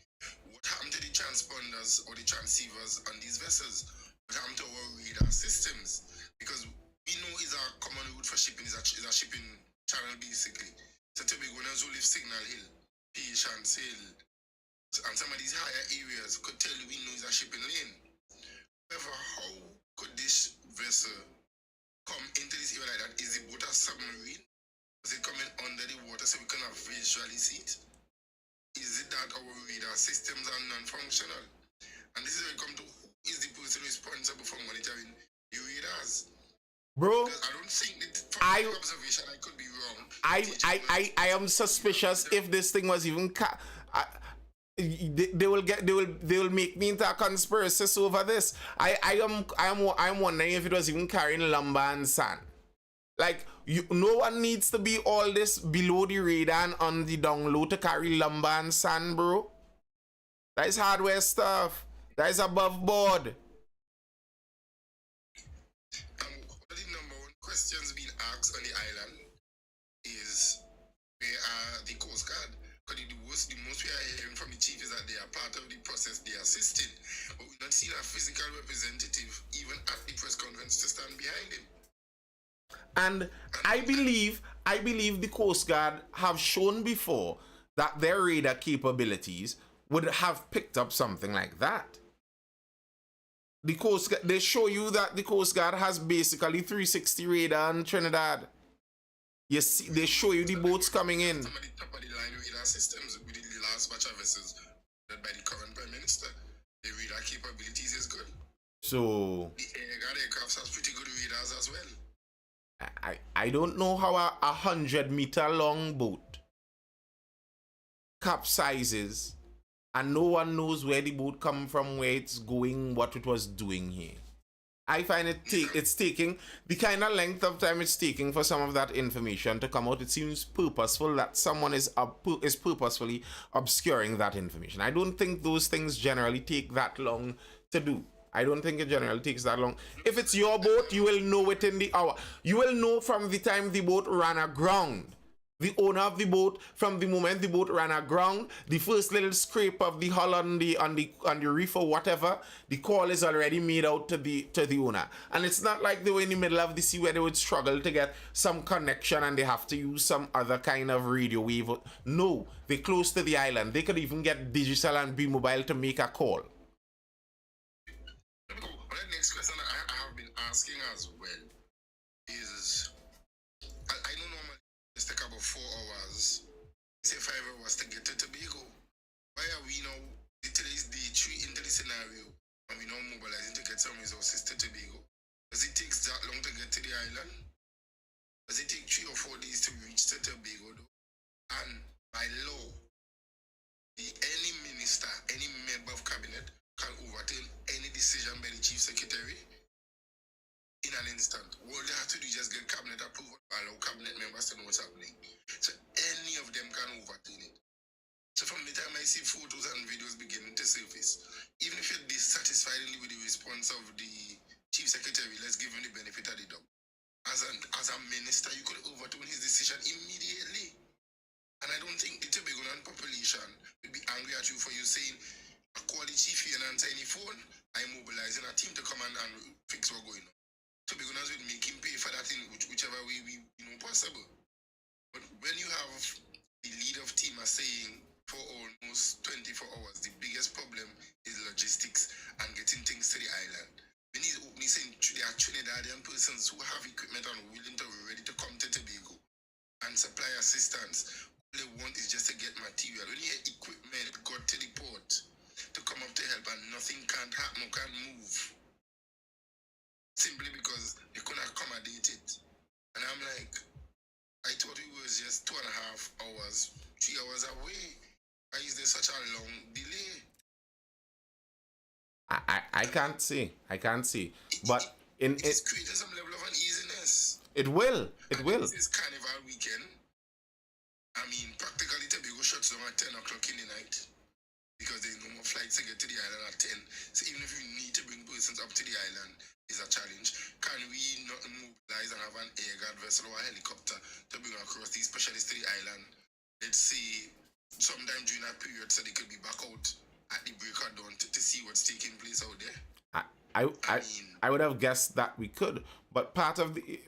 What happened to the transponders or the transceivers on these vessels? What happened to our radar systems? Because we know is a common route for shipping, is a shipping channel basically. So Tobago and Zulif Signal Hill, Patience Hill, and some of these higher areas could tell you we know is a shipping lane. However, how could this vessel come into this area like that? Is the boat a submarine? Is it coming under the water so we cannot visually see it? Is it that our radar systems are non-functional? And this is where we come to who is the person responsible for monitoring the radars? Bro, Because I don't think that from my observation I could be wrong. I am suspicious if this thing was even they will make me into a conspiracist over this. I'm wondering if it was even carrying lumber and sand. Like, no one needs to be all this below the radar and on the down low to carry lumber and sand, bro. That is hardware stuff. That is above board. One of the number one questions being asked on the island is, where are the Coast Guard? Because the most we are hearing from the chief is that they are part of the process, they are assisting. But we've not seen a physical representative even at the press conference to stand behind him. And I believe the Coast Guard have shown before that their radar capabilities would have picked up something like that. The Coast Guard, they show you that the Coast Guard has basically 360 radar in Trinidad. You see, they show you the boats coming in. Some of the top of the line radar systems with the last batch of vessels led by the current Prime Minister, the radar capabilities is good. So the aircraft has pretty good radars as well. I don't know how a 100-meter long boat capsizes and no one knows where the boat come from, where it's going, what it was doing here. I find it's taking the kind of length of time it's taking for some of that information to come out. It seems purposeful that someone is purposefully obscuring that information. I don't think those things generally take that long to do. I don't think it generally takes that long. If it's your boat, you will know within the hour. You will know from the time the boat ran aground. The owner of the boat, from the moment the boat ran aground, the first little scrape of the hull on the reef or whatever, the call is already made out to the owner. And it's not like they were in the middle of the sea where they would struggle to get some connection and they have to use some other kind of radio wave. No, they're close to the island. They could even get digital and be mobile to make a call. The next question I have been asking as well is, I know normally it's take about 4 hours, say 5 hours to get to Tobago. Why are we now, today's day 3 into the scenario, and we now mobilizing to get some resources to Tobago? Does it take that long to get to the island? Does it take 3 or 4 days to reach to Tobago though? And by law, any minister, any member of cabinet can overturn any decision by the chief secretary in an instant. All they have to do is just get cabinet approval, allow cabinet members to know what's happening. So any of them can overturn it. So from the time I see photos and videos beginning to surface, even if you're dissatisfied with the response of the chief secretary, let's give him the benefit of the doubt. As a minister, you could overturn his decision immediately. And I don't think the Tobagoan population will be angry at you for you saying, I call the chief here and answer any phone, I'm mobilizing a team to come and fix what's going on. Tobagoans will make him pay for that in whichever way we possible. But when you have the lead of team are saying for almost 24 hours, the biggest problem is logistics and getting things to the island. When he's openly saying there are Trinidadian persons who have equipment and willing to be ready to come to Tobago and supply assistance. All they want is just to get material. When you get equipment got to the port to come up to help and nothing can't happen or can't move. Simply because they couldn't accommodate it. And I'm like, I thought it was just 2.5 hours, 3 hours away. Why is there such a long delay? I can't see. But it's created some level of uneasiness. It will. This is Carnival weekend. I mean, practically Tobago shuts down at 10 o'clock in the night because there's no more flights to get to the island at 10. So even if you need to bring persons up to the island, is a challenge. Can we not mobilize and have an air guard vessel or a helicopter to bring across these specialists to the island? Let's say sometime during that period so they could be back out at the break of dawn to see what's taking place out there. I I would have guessed that we could, but part of the,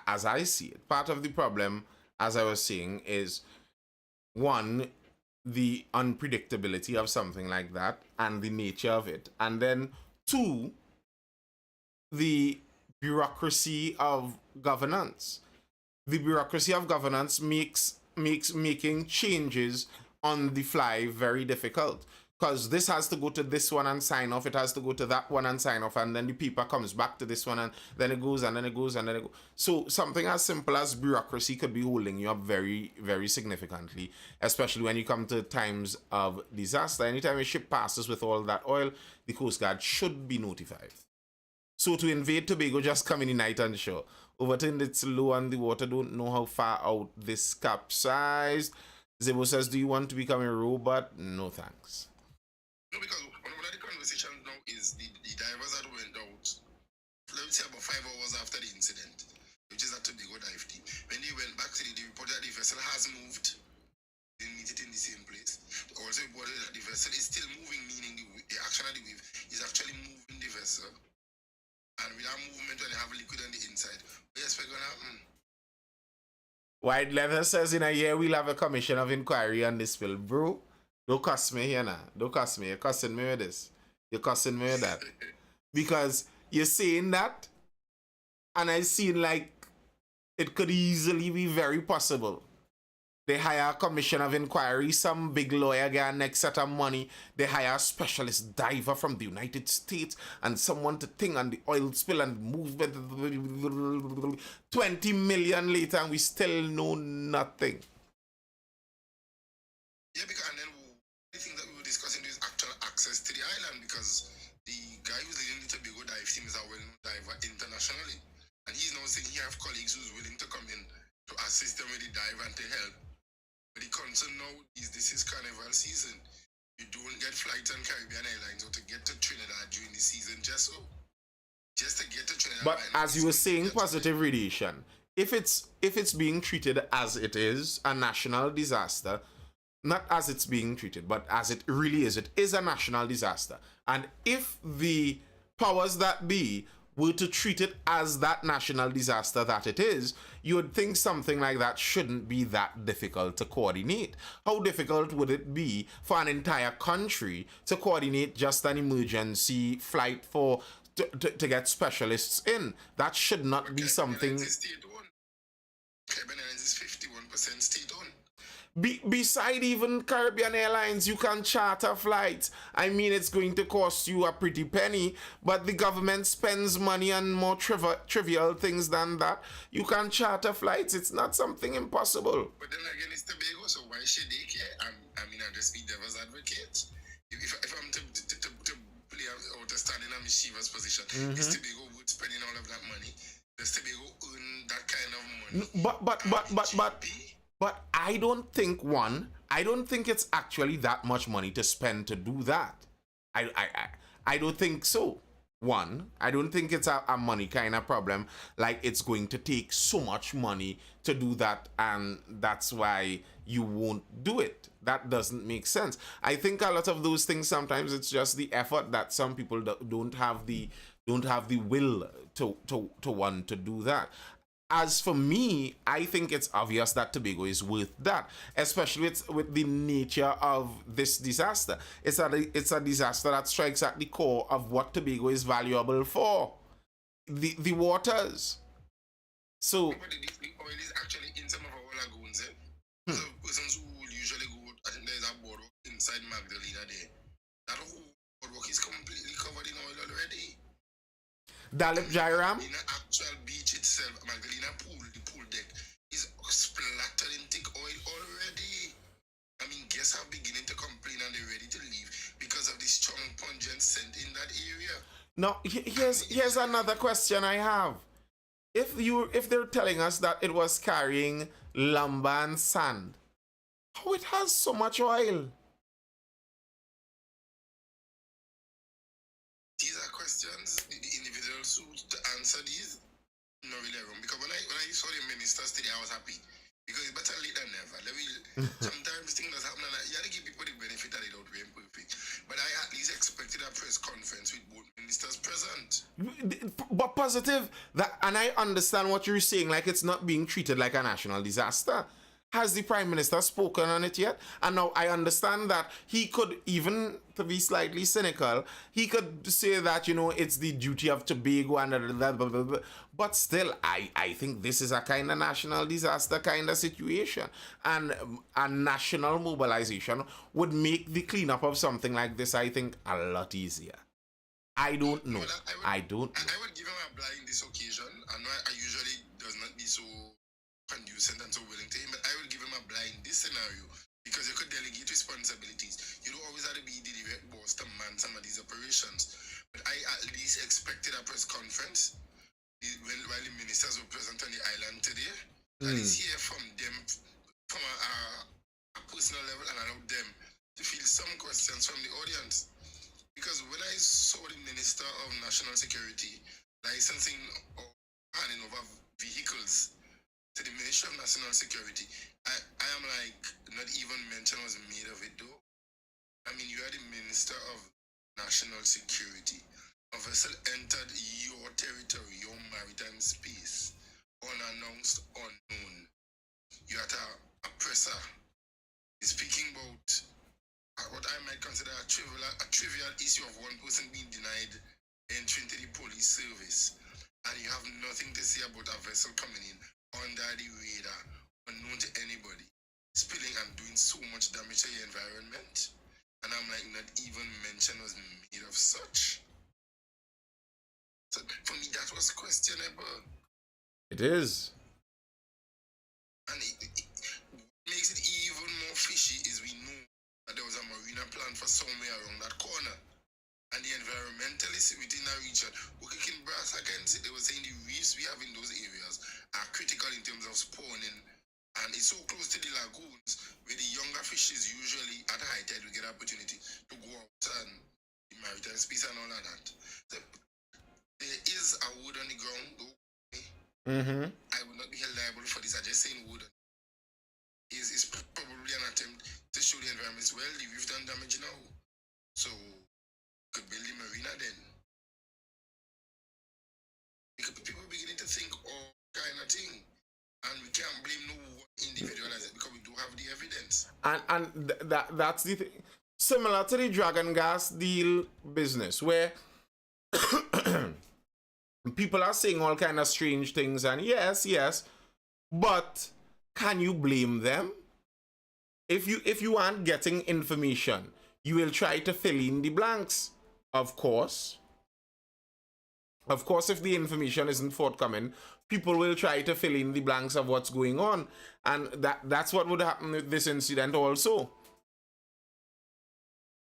as I see it, part of the problem, as I was saying, is one, the unpredictability of something like that and the nature of it, and then two, the bureaucracy of governance. The bureaucracy of governance makes making changes on the fly very difficult, because this has to go to this one and sign off, it has to go to that one and sign off, and then the paper comes back to this one, and then it goes, and then it goes, and then it goes. So something as simple as bureaucracy could be holding you up very, very significantly, especially when you come to times of disaster. Anytime a ship passes with all that oil, the Coast Guard should be notified. So to invade Tobago, just come in the night and show. Overturn it's low on the water, don't know how far out this capsized. Zebo says, do you want to become a robot? No thanks. No, because one of the conversations now is the divers that went out, let me say about 5 hours after the incident, which is at Tobago dive team. When they went back to the report that the vessel has moved, they didn't meet it in the same place. They also reported that the vessel is still moving, meaning the action of the wave is actually moving the vessel. And with that movement, when they have liquid on the inside, what do you expect going to happen? White Leather says, in a year we'll have a commission of inquiry on this spill. Bro, don't cuss me here now. Don't cuss me. You're cussing me with this. You're cussing me with that. Because you're saying that, and I see like it could easily be very possible. They hire a commission of inquiry, some big lawyer get next set of money. They hire a specialist diver from the United States and someone to think on the oil spill and movement. 20 million later and we still know nothing. Yeah, because and then the thing that we were discussing is actual access to the island, because the guy who's leading the Tobago dive team is a well-known diver internationally. And he's now saying he have colleagues who's willing to come in to assist them with the dive and to help. But the concern now is this is carnival season. You don't get flights on Caribbean Airlines or to get to Trinidad during the season just to get to Trinidad. But as you were saying, positive radiation. If it's being treated as it is, a national disaster, not as it's being treated, but as it really is, it is a national disaster. And if the powers that be were to treat it as that national disaster that it is, you would think something like that shouldn't be that difficult to coordinate. How difficult would it be for an entire country to coordinate just an emergency flight to get specialists in? That should not be something. Caribbean Airlines is 51% state-owned. Beside even Caribbean Airlines, you can charter flights. I mean, it's going to cost you a pretty penny, but the government spends money on more trivial things than that. You can charter flights. It's not something impossible. But then again, it's Tobago, so why should they care? I mean, I just be devil's advocate. If I'm to play or to stand in a mischievous position, is Tobago would spending all of that money? Does Tobago earn that kind of money? But I don't think it's actually that much money to spend to do that. I don't think so. One, I don't think it's a money kind of problem. Like it's going to take so much money to do that, and that's why you won't do it. That doesn't make sense. I think a lot of those things sometimes it's just the effort that some people don't have the will to want to do that. As for me, I think it's obvious that Tobago is worth that, especially with the nature of this disaster. It's a disaster that strikes at the core of what Tobago is valuable for, the waters. So, but the oil is actually in some of our lagoons. So persons who will usually go, I think there's a boardwalk inside Magdalena there. That whole boardwalk is completely covered in oil already. Dalip Jairam? In the actual beach itself, Magdalena pool, the pool deck, is splattered in thick oil already. I mean, guests are beginning to complain and they're ready to leave because of the strong pungent scent in that area. Now, here's another question I have. If they're telling us that it was carrying lumber and sand, how it has so much oil? These are questions the individuals who to answer these not really wrong, because when I saw the ministers today I was happy Because it's better late than never. Sometimes things that happen, and you have to give people the benefit that they don't really perfect. But I at least expected a press conference with both ministers present. But positive that, and I understand what you're saying, like it's not being treated like a national disaster. Has the Prime Minister spoken on it yet? And now I understand that he could, even to be slightly cynical, he could say that, you know, it's the duty of Tobago and blah, blah, blah, blah. But still, I think this is a kind of national disaster kind of situation. And a national mobilization would make the cleanup of something like this, I think, a lot easier. I don't know. I don't know. I would give him a blind this occasion. I know I usually does not be so conducive and so willing to him, but I will give him a blind this scenario because you could delegate responsibilities. You don't always have to be the direct boss to man some of these operations. But I at least expected a press conference while the ministers were present on the island today. At least hear from them from a personal level and allow them to field some questions from the audience. Because when I saw the Minister of National Security licensing or handing over vehicles to the Ministry of National Security, I am like, not even mention was made of it though. I mean, you are the Minister of National Security. A vessel entered your territory, your maritime space, unannounced, unknown. You are a presser. Speaking about what I might consider a trivial issue of one person being denied entry into the police service, and you have nothing to say about a vessel coming in under the radar, unknown to anybody, spilling and doing so much damage to the environment. And I'm like, not even mention was made of such. So for me, that was questionable. It is. And what makes it even more fishy is we know that there was a marina plan for somewhere around that corner. And the environmentalists within our region who kicking brass against it, they were saying the reefs we have in those areas are critical in terms of spawning. And it's so close to the lagoons where the younger fishes usually at high tide will get an opportunity to go out and the maritime space and all of that. So there is a wood on the ground, though. I will not be held liable for this. I just saying wood. Is probably an attempt to show the environment well, the reef done damage now. So could build the marina then. Because people beginning to think all kind of thing. And we can't blame no one individual as it because we do have the evidence. And that's the thing. Similar to the Dragon Gas deal business, where people are saying all kind of strange things, and yes, but can you blame them? If you aren't getting information, you will try to fill in the blanks. Of course, if the information isn't forthcoming, people will try to fill in the blanks of what's going on, and that's what would happen with this incident also.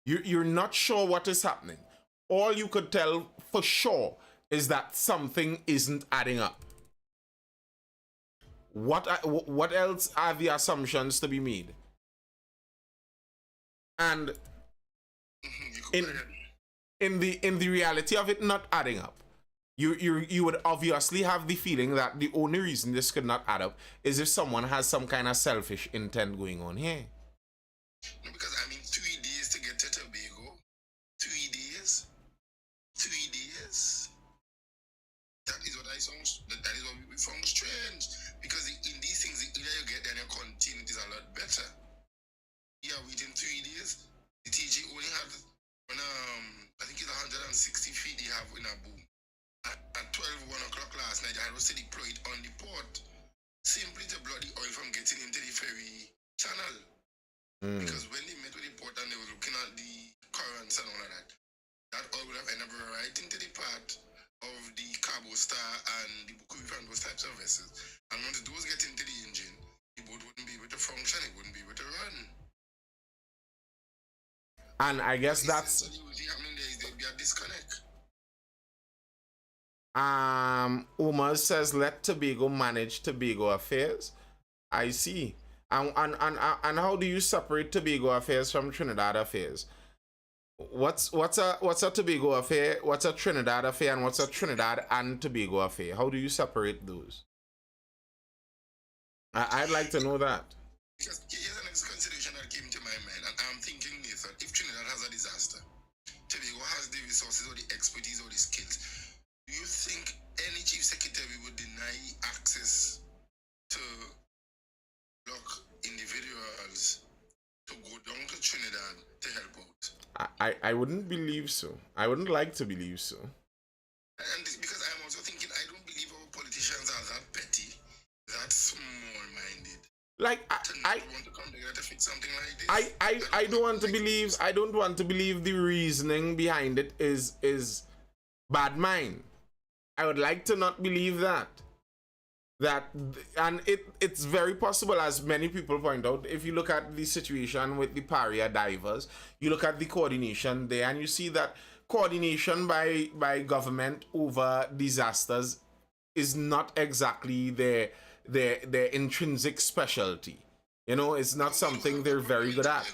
You're not sure what is happening. All you could tell for sure is that something isn't adding up. What else are the assumptions to be made? And in the reality of it not adding up, you would obviously have the feeling that the only reason this could not add up is if someone has some kind of selfish intent going on here. No, because I mean 3 days to get to Tobago. 3 days. 3 days. That is what that is what we found strange. Because in these things, either you get then you continue, it is a lot better. Yeah, within 3 days, the TG only had I think it's 160 feet they have in a boom. At 1 o'clock last night, I was to deploy it on the port, simply to block the oil from getting into the ferry channel. Because when they met with the port and they were looking at the currents and all of that oil would have ended up right into the part of the Cabo Star and the Buku and those types of vessels. And once those get into the engine, the boat wouldn't be able to function, it wouldn't be able to run. And I guess that's happening there is there'll be a disconnect. Umar says let Tobago manage Tobago affairs. I see. And how do you separate Tobago affairs from Trinidad affairs? What's a Tobago affair? What's a Trinidad affair? And what's a Trinidad and Tobago affair? How do you separate those? I'd like to know that. Because here's the next consideration that came to my mind, and I'm thinking, Nathan, if Trinidad has a disaster, Tobago has the resources or the expertise or the skills, do you think any chief secretary would deny access to lock individuals to go down to Trinidad to help out? I wouldn't believe so. I wouldn't like to believe so. And this, because I'm also thinking, I don't believe our politicians are that petty, that small-minded. Like I want to come together to fix something like this. I don't want to believe. I don't want to believe the reasoning behind it is bad mind. I would like to not believe that. And it's very possible, as many people point out, if you look at the situation with the Paria divers, you look at the coordination there, and you see that coordination by government over disasters is not exactly their intrinsic specialty. You know, it's not something they're very good at.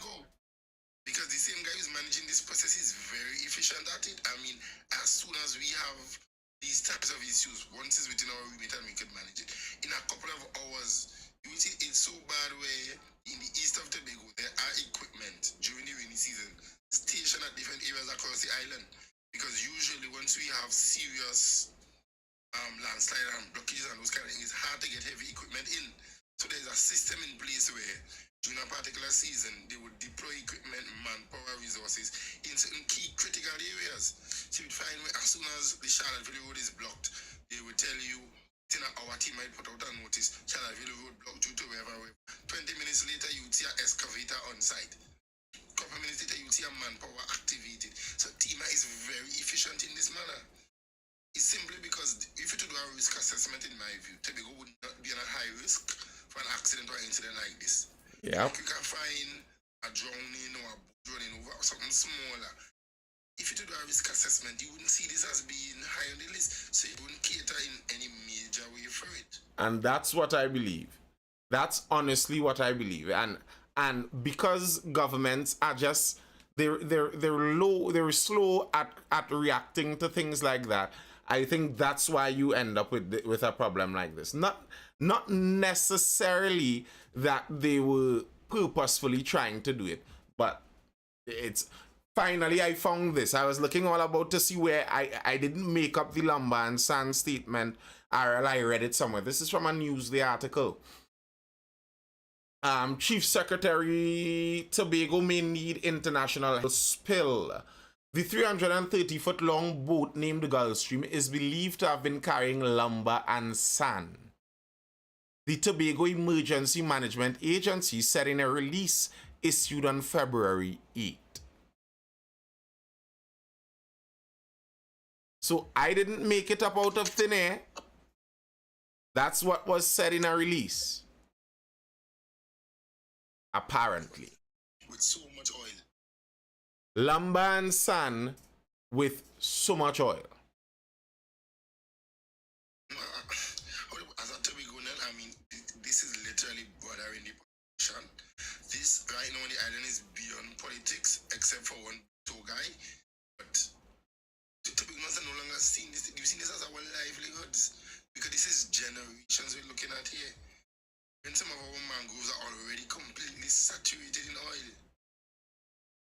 Because the same guy who's managing this process is very efficient at it. I mean, as soon as we have these types of issues, once it's within our remit and we can manage it, in a couple of hours, you will see it's so bad where in the east of Tobago, there are equipment during the rainy season stationed at different areas across the island. Because usually once we have serious landslide and blockages and those kind of things, it's hard to get heavy equipment in. So there's a system in place where during a particular season, they would deploy equipment, manpower, resources in certain key critical areas. So you'd find where as soon as the Charlottesville Road is blocked, they would tell you, in our team might put out a notice, Charlottesville Road blocked due to wherever. 20 minutes later, you would see an excavator on site. Couple minutes later, you would see a manpower activated. So TIMA is very efficient in this manner. It's simply because if you to do a risk assessment, in my view, Tobago would not be at a high risk for an accident or incident like this. Yeah. Like you can find a drowning or a boat running over or something smaller. If you to do a risk assessment, you wouldn't see this as being high on the list, so you wouldn't cater in any major way for it. And that's what I believe. That's honestly what I believe. And because governments are just they're slow at reacting to things like that. I think that's why you end up with a problem like this. Not necessarily that they were purposefully trying to do it, but it's finally I found this. I was looking all about to see where I didn't make up the lumber and sand statement. I read it somewhere. This is from a Newsday article. Chief Secretary Tobago may need international spill. The 330-foot-long boat named Gulfstream is believed to have been carrying lumber and sand. The Tobago Emergency Management Agency said in a release issued on February 8. So I didn't make it up out of thin air. That's what was said in a release. Apparently. With so much oil. Lumber and sand with so much oil. As a Tobagoan, I mean, this is literally bordering the politician. This right now on the island is beyond politics, except for one tour guy. But the Tobagonians are no longer seeing this. You've seen this as our livelihoods, because this is generations we're looking at here. And some of our mangroves are already completely saturated in oil.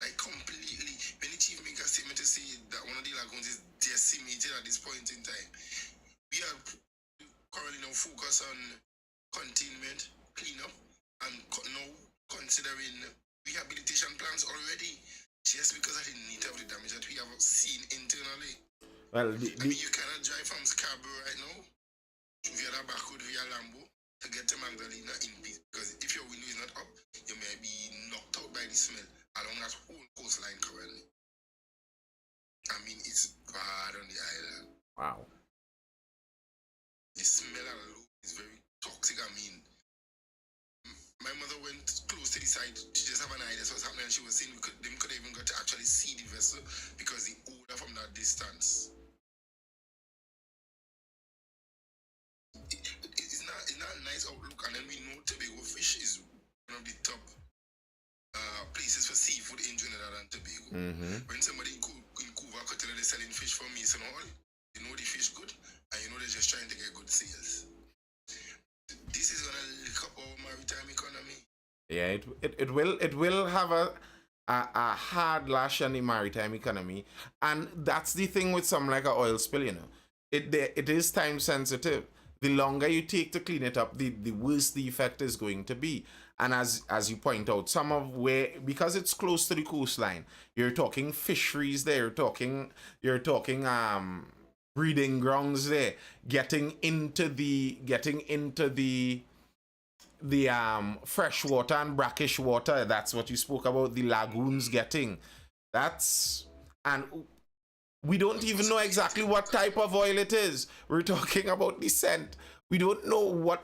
Like completely. When the chief make a statement to say that one of the lagoons is decimated at this point in time, we are currently now focused on containment, cleanup, and now considering rehabilitation plans already, just because of the nature of the damage that we have seen internally. Well, I mean, you cannot drive from Scarborough right now via the back road via Lambo to get to Magdalena in peace, because if your window is not up, you may be knocked out by the smell along that whole coastline currently. I mean, it's bad on the island. wow. The smell alone is very toxic. I mean, my mother went close to the side to just have an idea of what's happening, and she was saying they could even got to actually see the vessel because the odor from that distance. It's not a nice outlook, and then we know Tobago fish is one of the top places for seafood in Trinidad and Tobago. When somebody in Cuba could tell you they're selling fish for Mason Hall, you know the fish good, and you know they're just trying to get good sales. This is gonna lick up our maritime economy. Yeah, it will have a hard lash on the maritime economy, and that's the thing with something like an oil spill. It is time sensitive. The longer you take to clean it up, the worse the effect is going to be. And as you point out, some of where, because it's close to the coastline, you're talking fisheries there. You're talking breeding grounds there. Getting into the fresh water and brackish water. That's what you spoke about, the lagoons getting. That's and we don't even know exactly what type of oil it is. We're talking about the scent. We don't know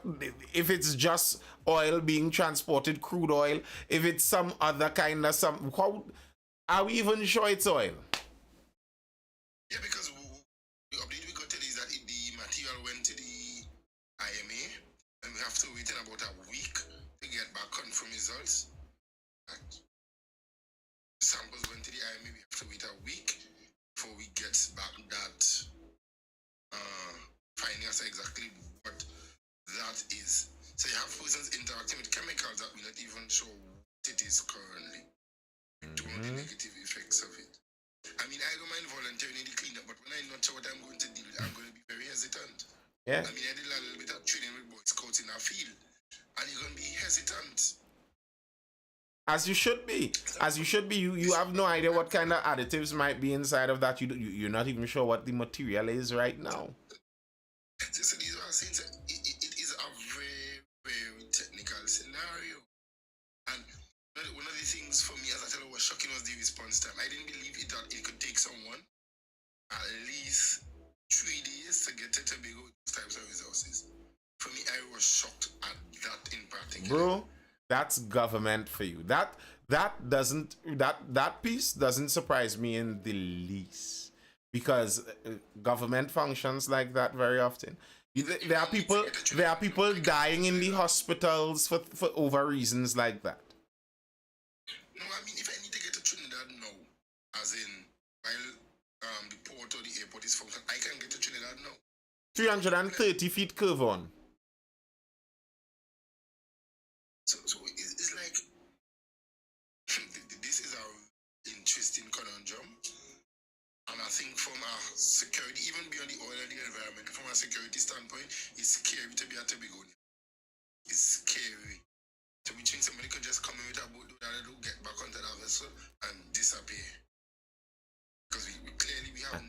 if it's just oil being transported, crude oil, if it's some other kind of some. How are we even sure it's oil? Yeah, because the update we got today is that the material went to the IMA, and we have to wait in about a week to get back confirm results. Samples went to the IMA, we have to wait a week before we get back that finding us exactly what that is. So you have persons interacting with chemicals that we're not even sure what it is currently. To know the negative effects of it. I mean, I don't mind volunteering in the cleanup, but when I'm not sure what I'm going to deal with, I'm going to be very hesitant. Yeah. I mean, I did a little bit of training with Boy Scouts in our field, and you're going to be hesitant. As you should be. As you should be. You have no idea what kind of additives might be inside of that. You're not even sure what the material is right now. So these are things. It is a very, very technical scenario. And one of the things for me, as I tell you, was shocking was the response time. I didn't believe that it could take someone at least 3 days to get to Tobago with those types of resources. For me, I was shocked at that in particular. Bro, that's government for you. That piece doesn't surprise me in the least, because government functions like that very often. There are people dying in the hospitals for over reasons like that. No, I mean, if I need to get to Trinidad now, as in while the port or the airport is functioning, I can get to Trinidad now. 330 feet curve on. So it's like this is an interesting conundrum, and I think from a security, even beyond the oil and the environment, from a security standpoint, it's scary to be at Tobago. It's scary. So we think somebody could just come in with a boat, do get back onto that vessel and disappear. Because we clearly have.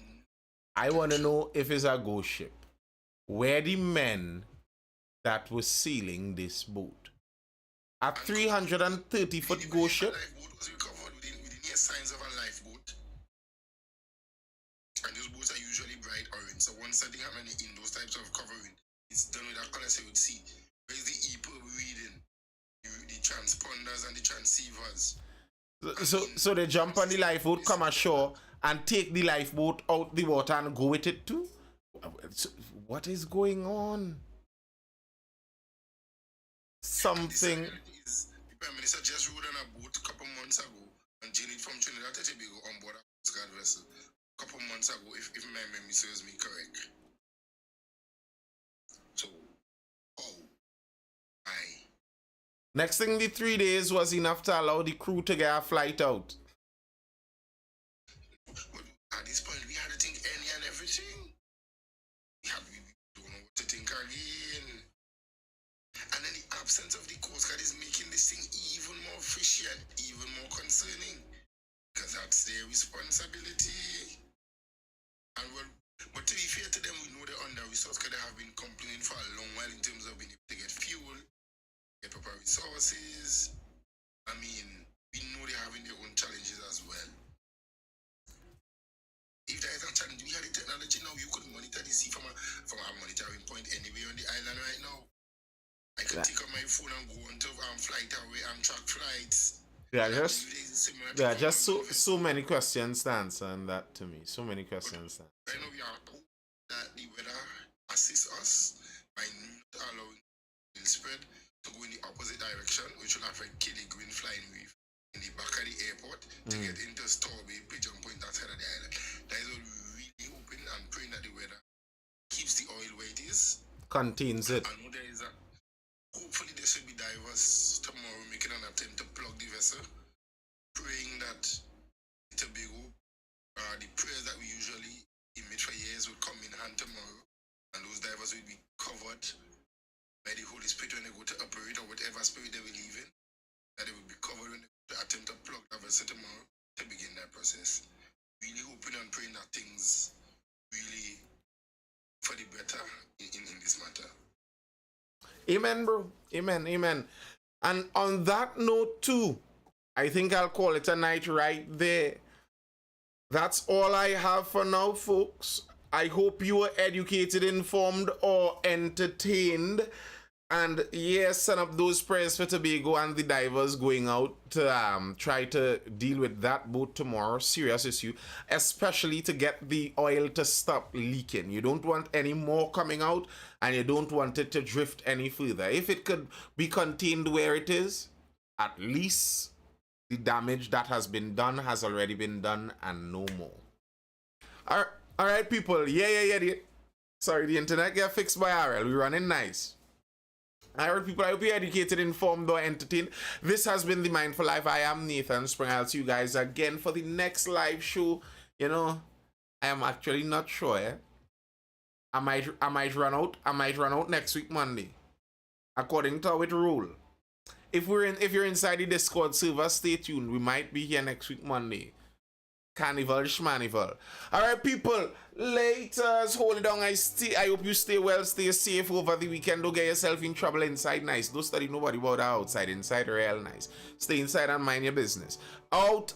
I want to know if it's a ghost ship. Where the men that were sailing this boat? A 330-foot ghost ship? A lifeboat was recovered. We didn't hear signs of a lifeboat. And those boats are usually bright orange. So once something happens in those types of covering, it's done with that color, so you would see. Where's the EPUB reading? The transponders and the transceivers. So they jump on the lifeboat, come ashore, and take the lifeboat out the water and go with it too? What is going on? Something. The Prime Minister just rode on a boat a couple months ago and journeyed from Trinidad to Tobago on board a Coast Guard vessel a couple months ago, if my memory serves me correct. So, Next thing, the 3 days was enough to allow the crew to get a flight out. But at this point, we had to think any and everything. We don't know what to think again. And then the absence of the Coast Guard is making this thing even more fishy and even more concerning. Because that's their responsibility. And but to be fair to them, we know they're under-resourced because they have been complaining for a long while in terms of being able to get fuel, get proper resources. I mean, we know they're having their own challenges as well. If there is a challenge, we have the technology now. You could monitor the sea from a monitoring point anywhere on the island right now. I could take up my phone and go onto flight away and track flights. There are just so many questions to answer on that to me. So many questions. I know we are hoping that the weather assists us by not allowing the spread to go in the opposite direction, which will affect Killy Green Flying Reef in the back of the airport to get into Storby, Pigeon Point, that side of the island. That is what we're really hoping and praying that the weather keeps the oil where it is. Contains it. I know there is hopefully there should be diverse attempt to plug the vessel, praying that Tobago, the prayers that we usually emit for years will come in hand tomorrow, and those divers will be covered by the Holy Spirit when they go to operate, or whatever spirit they believe in, that they will be covered when they go to attempt to plug that vessel tomorrow to begin that process. Really hoping and praying that things really for the better in this matter. Amen, bro. Amen, amen. And on that note too, I think I'll call it a night right there. That's all I have for now, folks. I hope you were educated, informed, or entertained. And yes, send up those prayers for Tobago and the divers going out to try to deal with that boat tomorrow. Serious issue, especially to get the oil to stop leaking. You don't want any more coming out, and you don't want it to drift any further. If it could be contained where it is, at least the damage that has been done has already been done and no more. All right, people. Yeah. Sorry, the internet got fixed by RL. We're running nice. Alright, people, I hope you're educated, informed, or entertained. This has been the Mindful Life. I am Nathan Spring. I'll see you guys again for the next live show. You know, I am actually not sure. I might run out. I might run out next week Monday, according to how it rule. If you're inside the Discord server, stay tuned. We might be here next week Monday. Carnival Schmanival. Alright, people, laters. Hold it down. I hope you stay well, stay safe over the weekend. Don't get yourself in trouble inside. Nice. Don't study nobody about outside. Inside real nice. Stay inside and mind your business. Out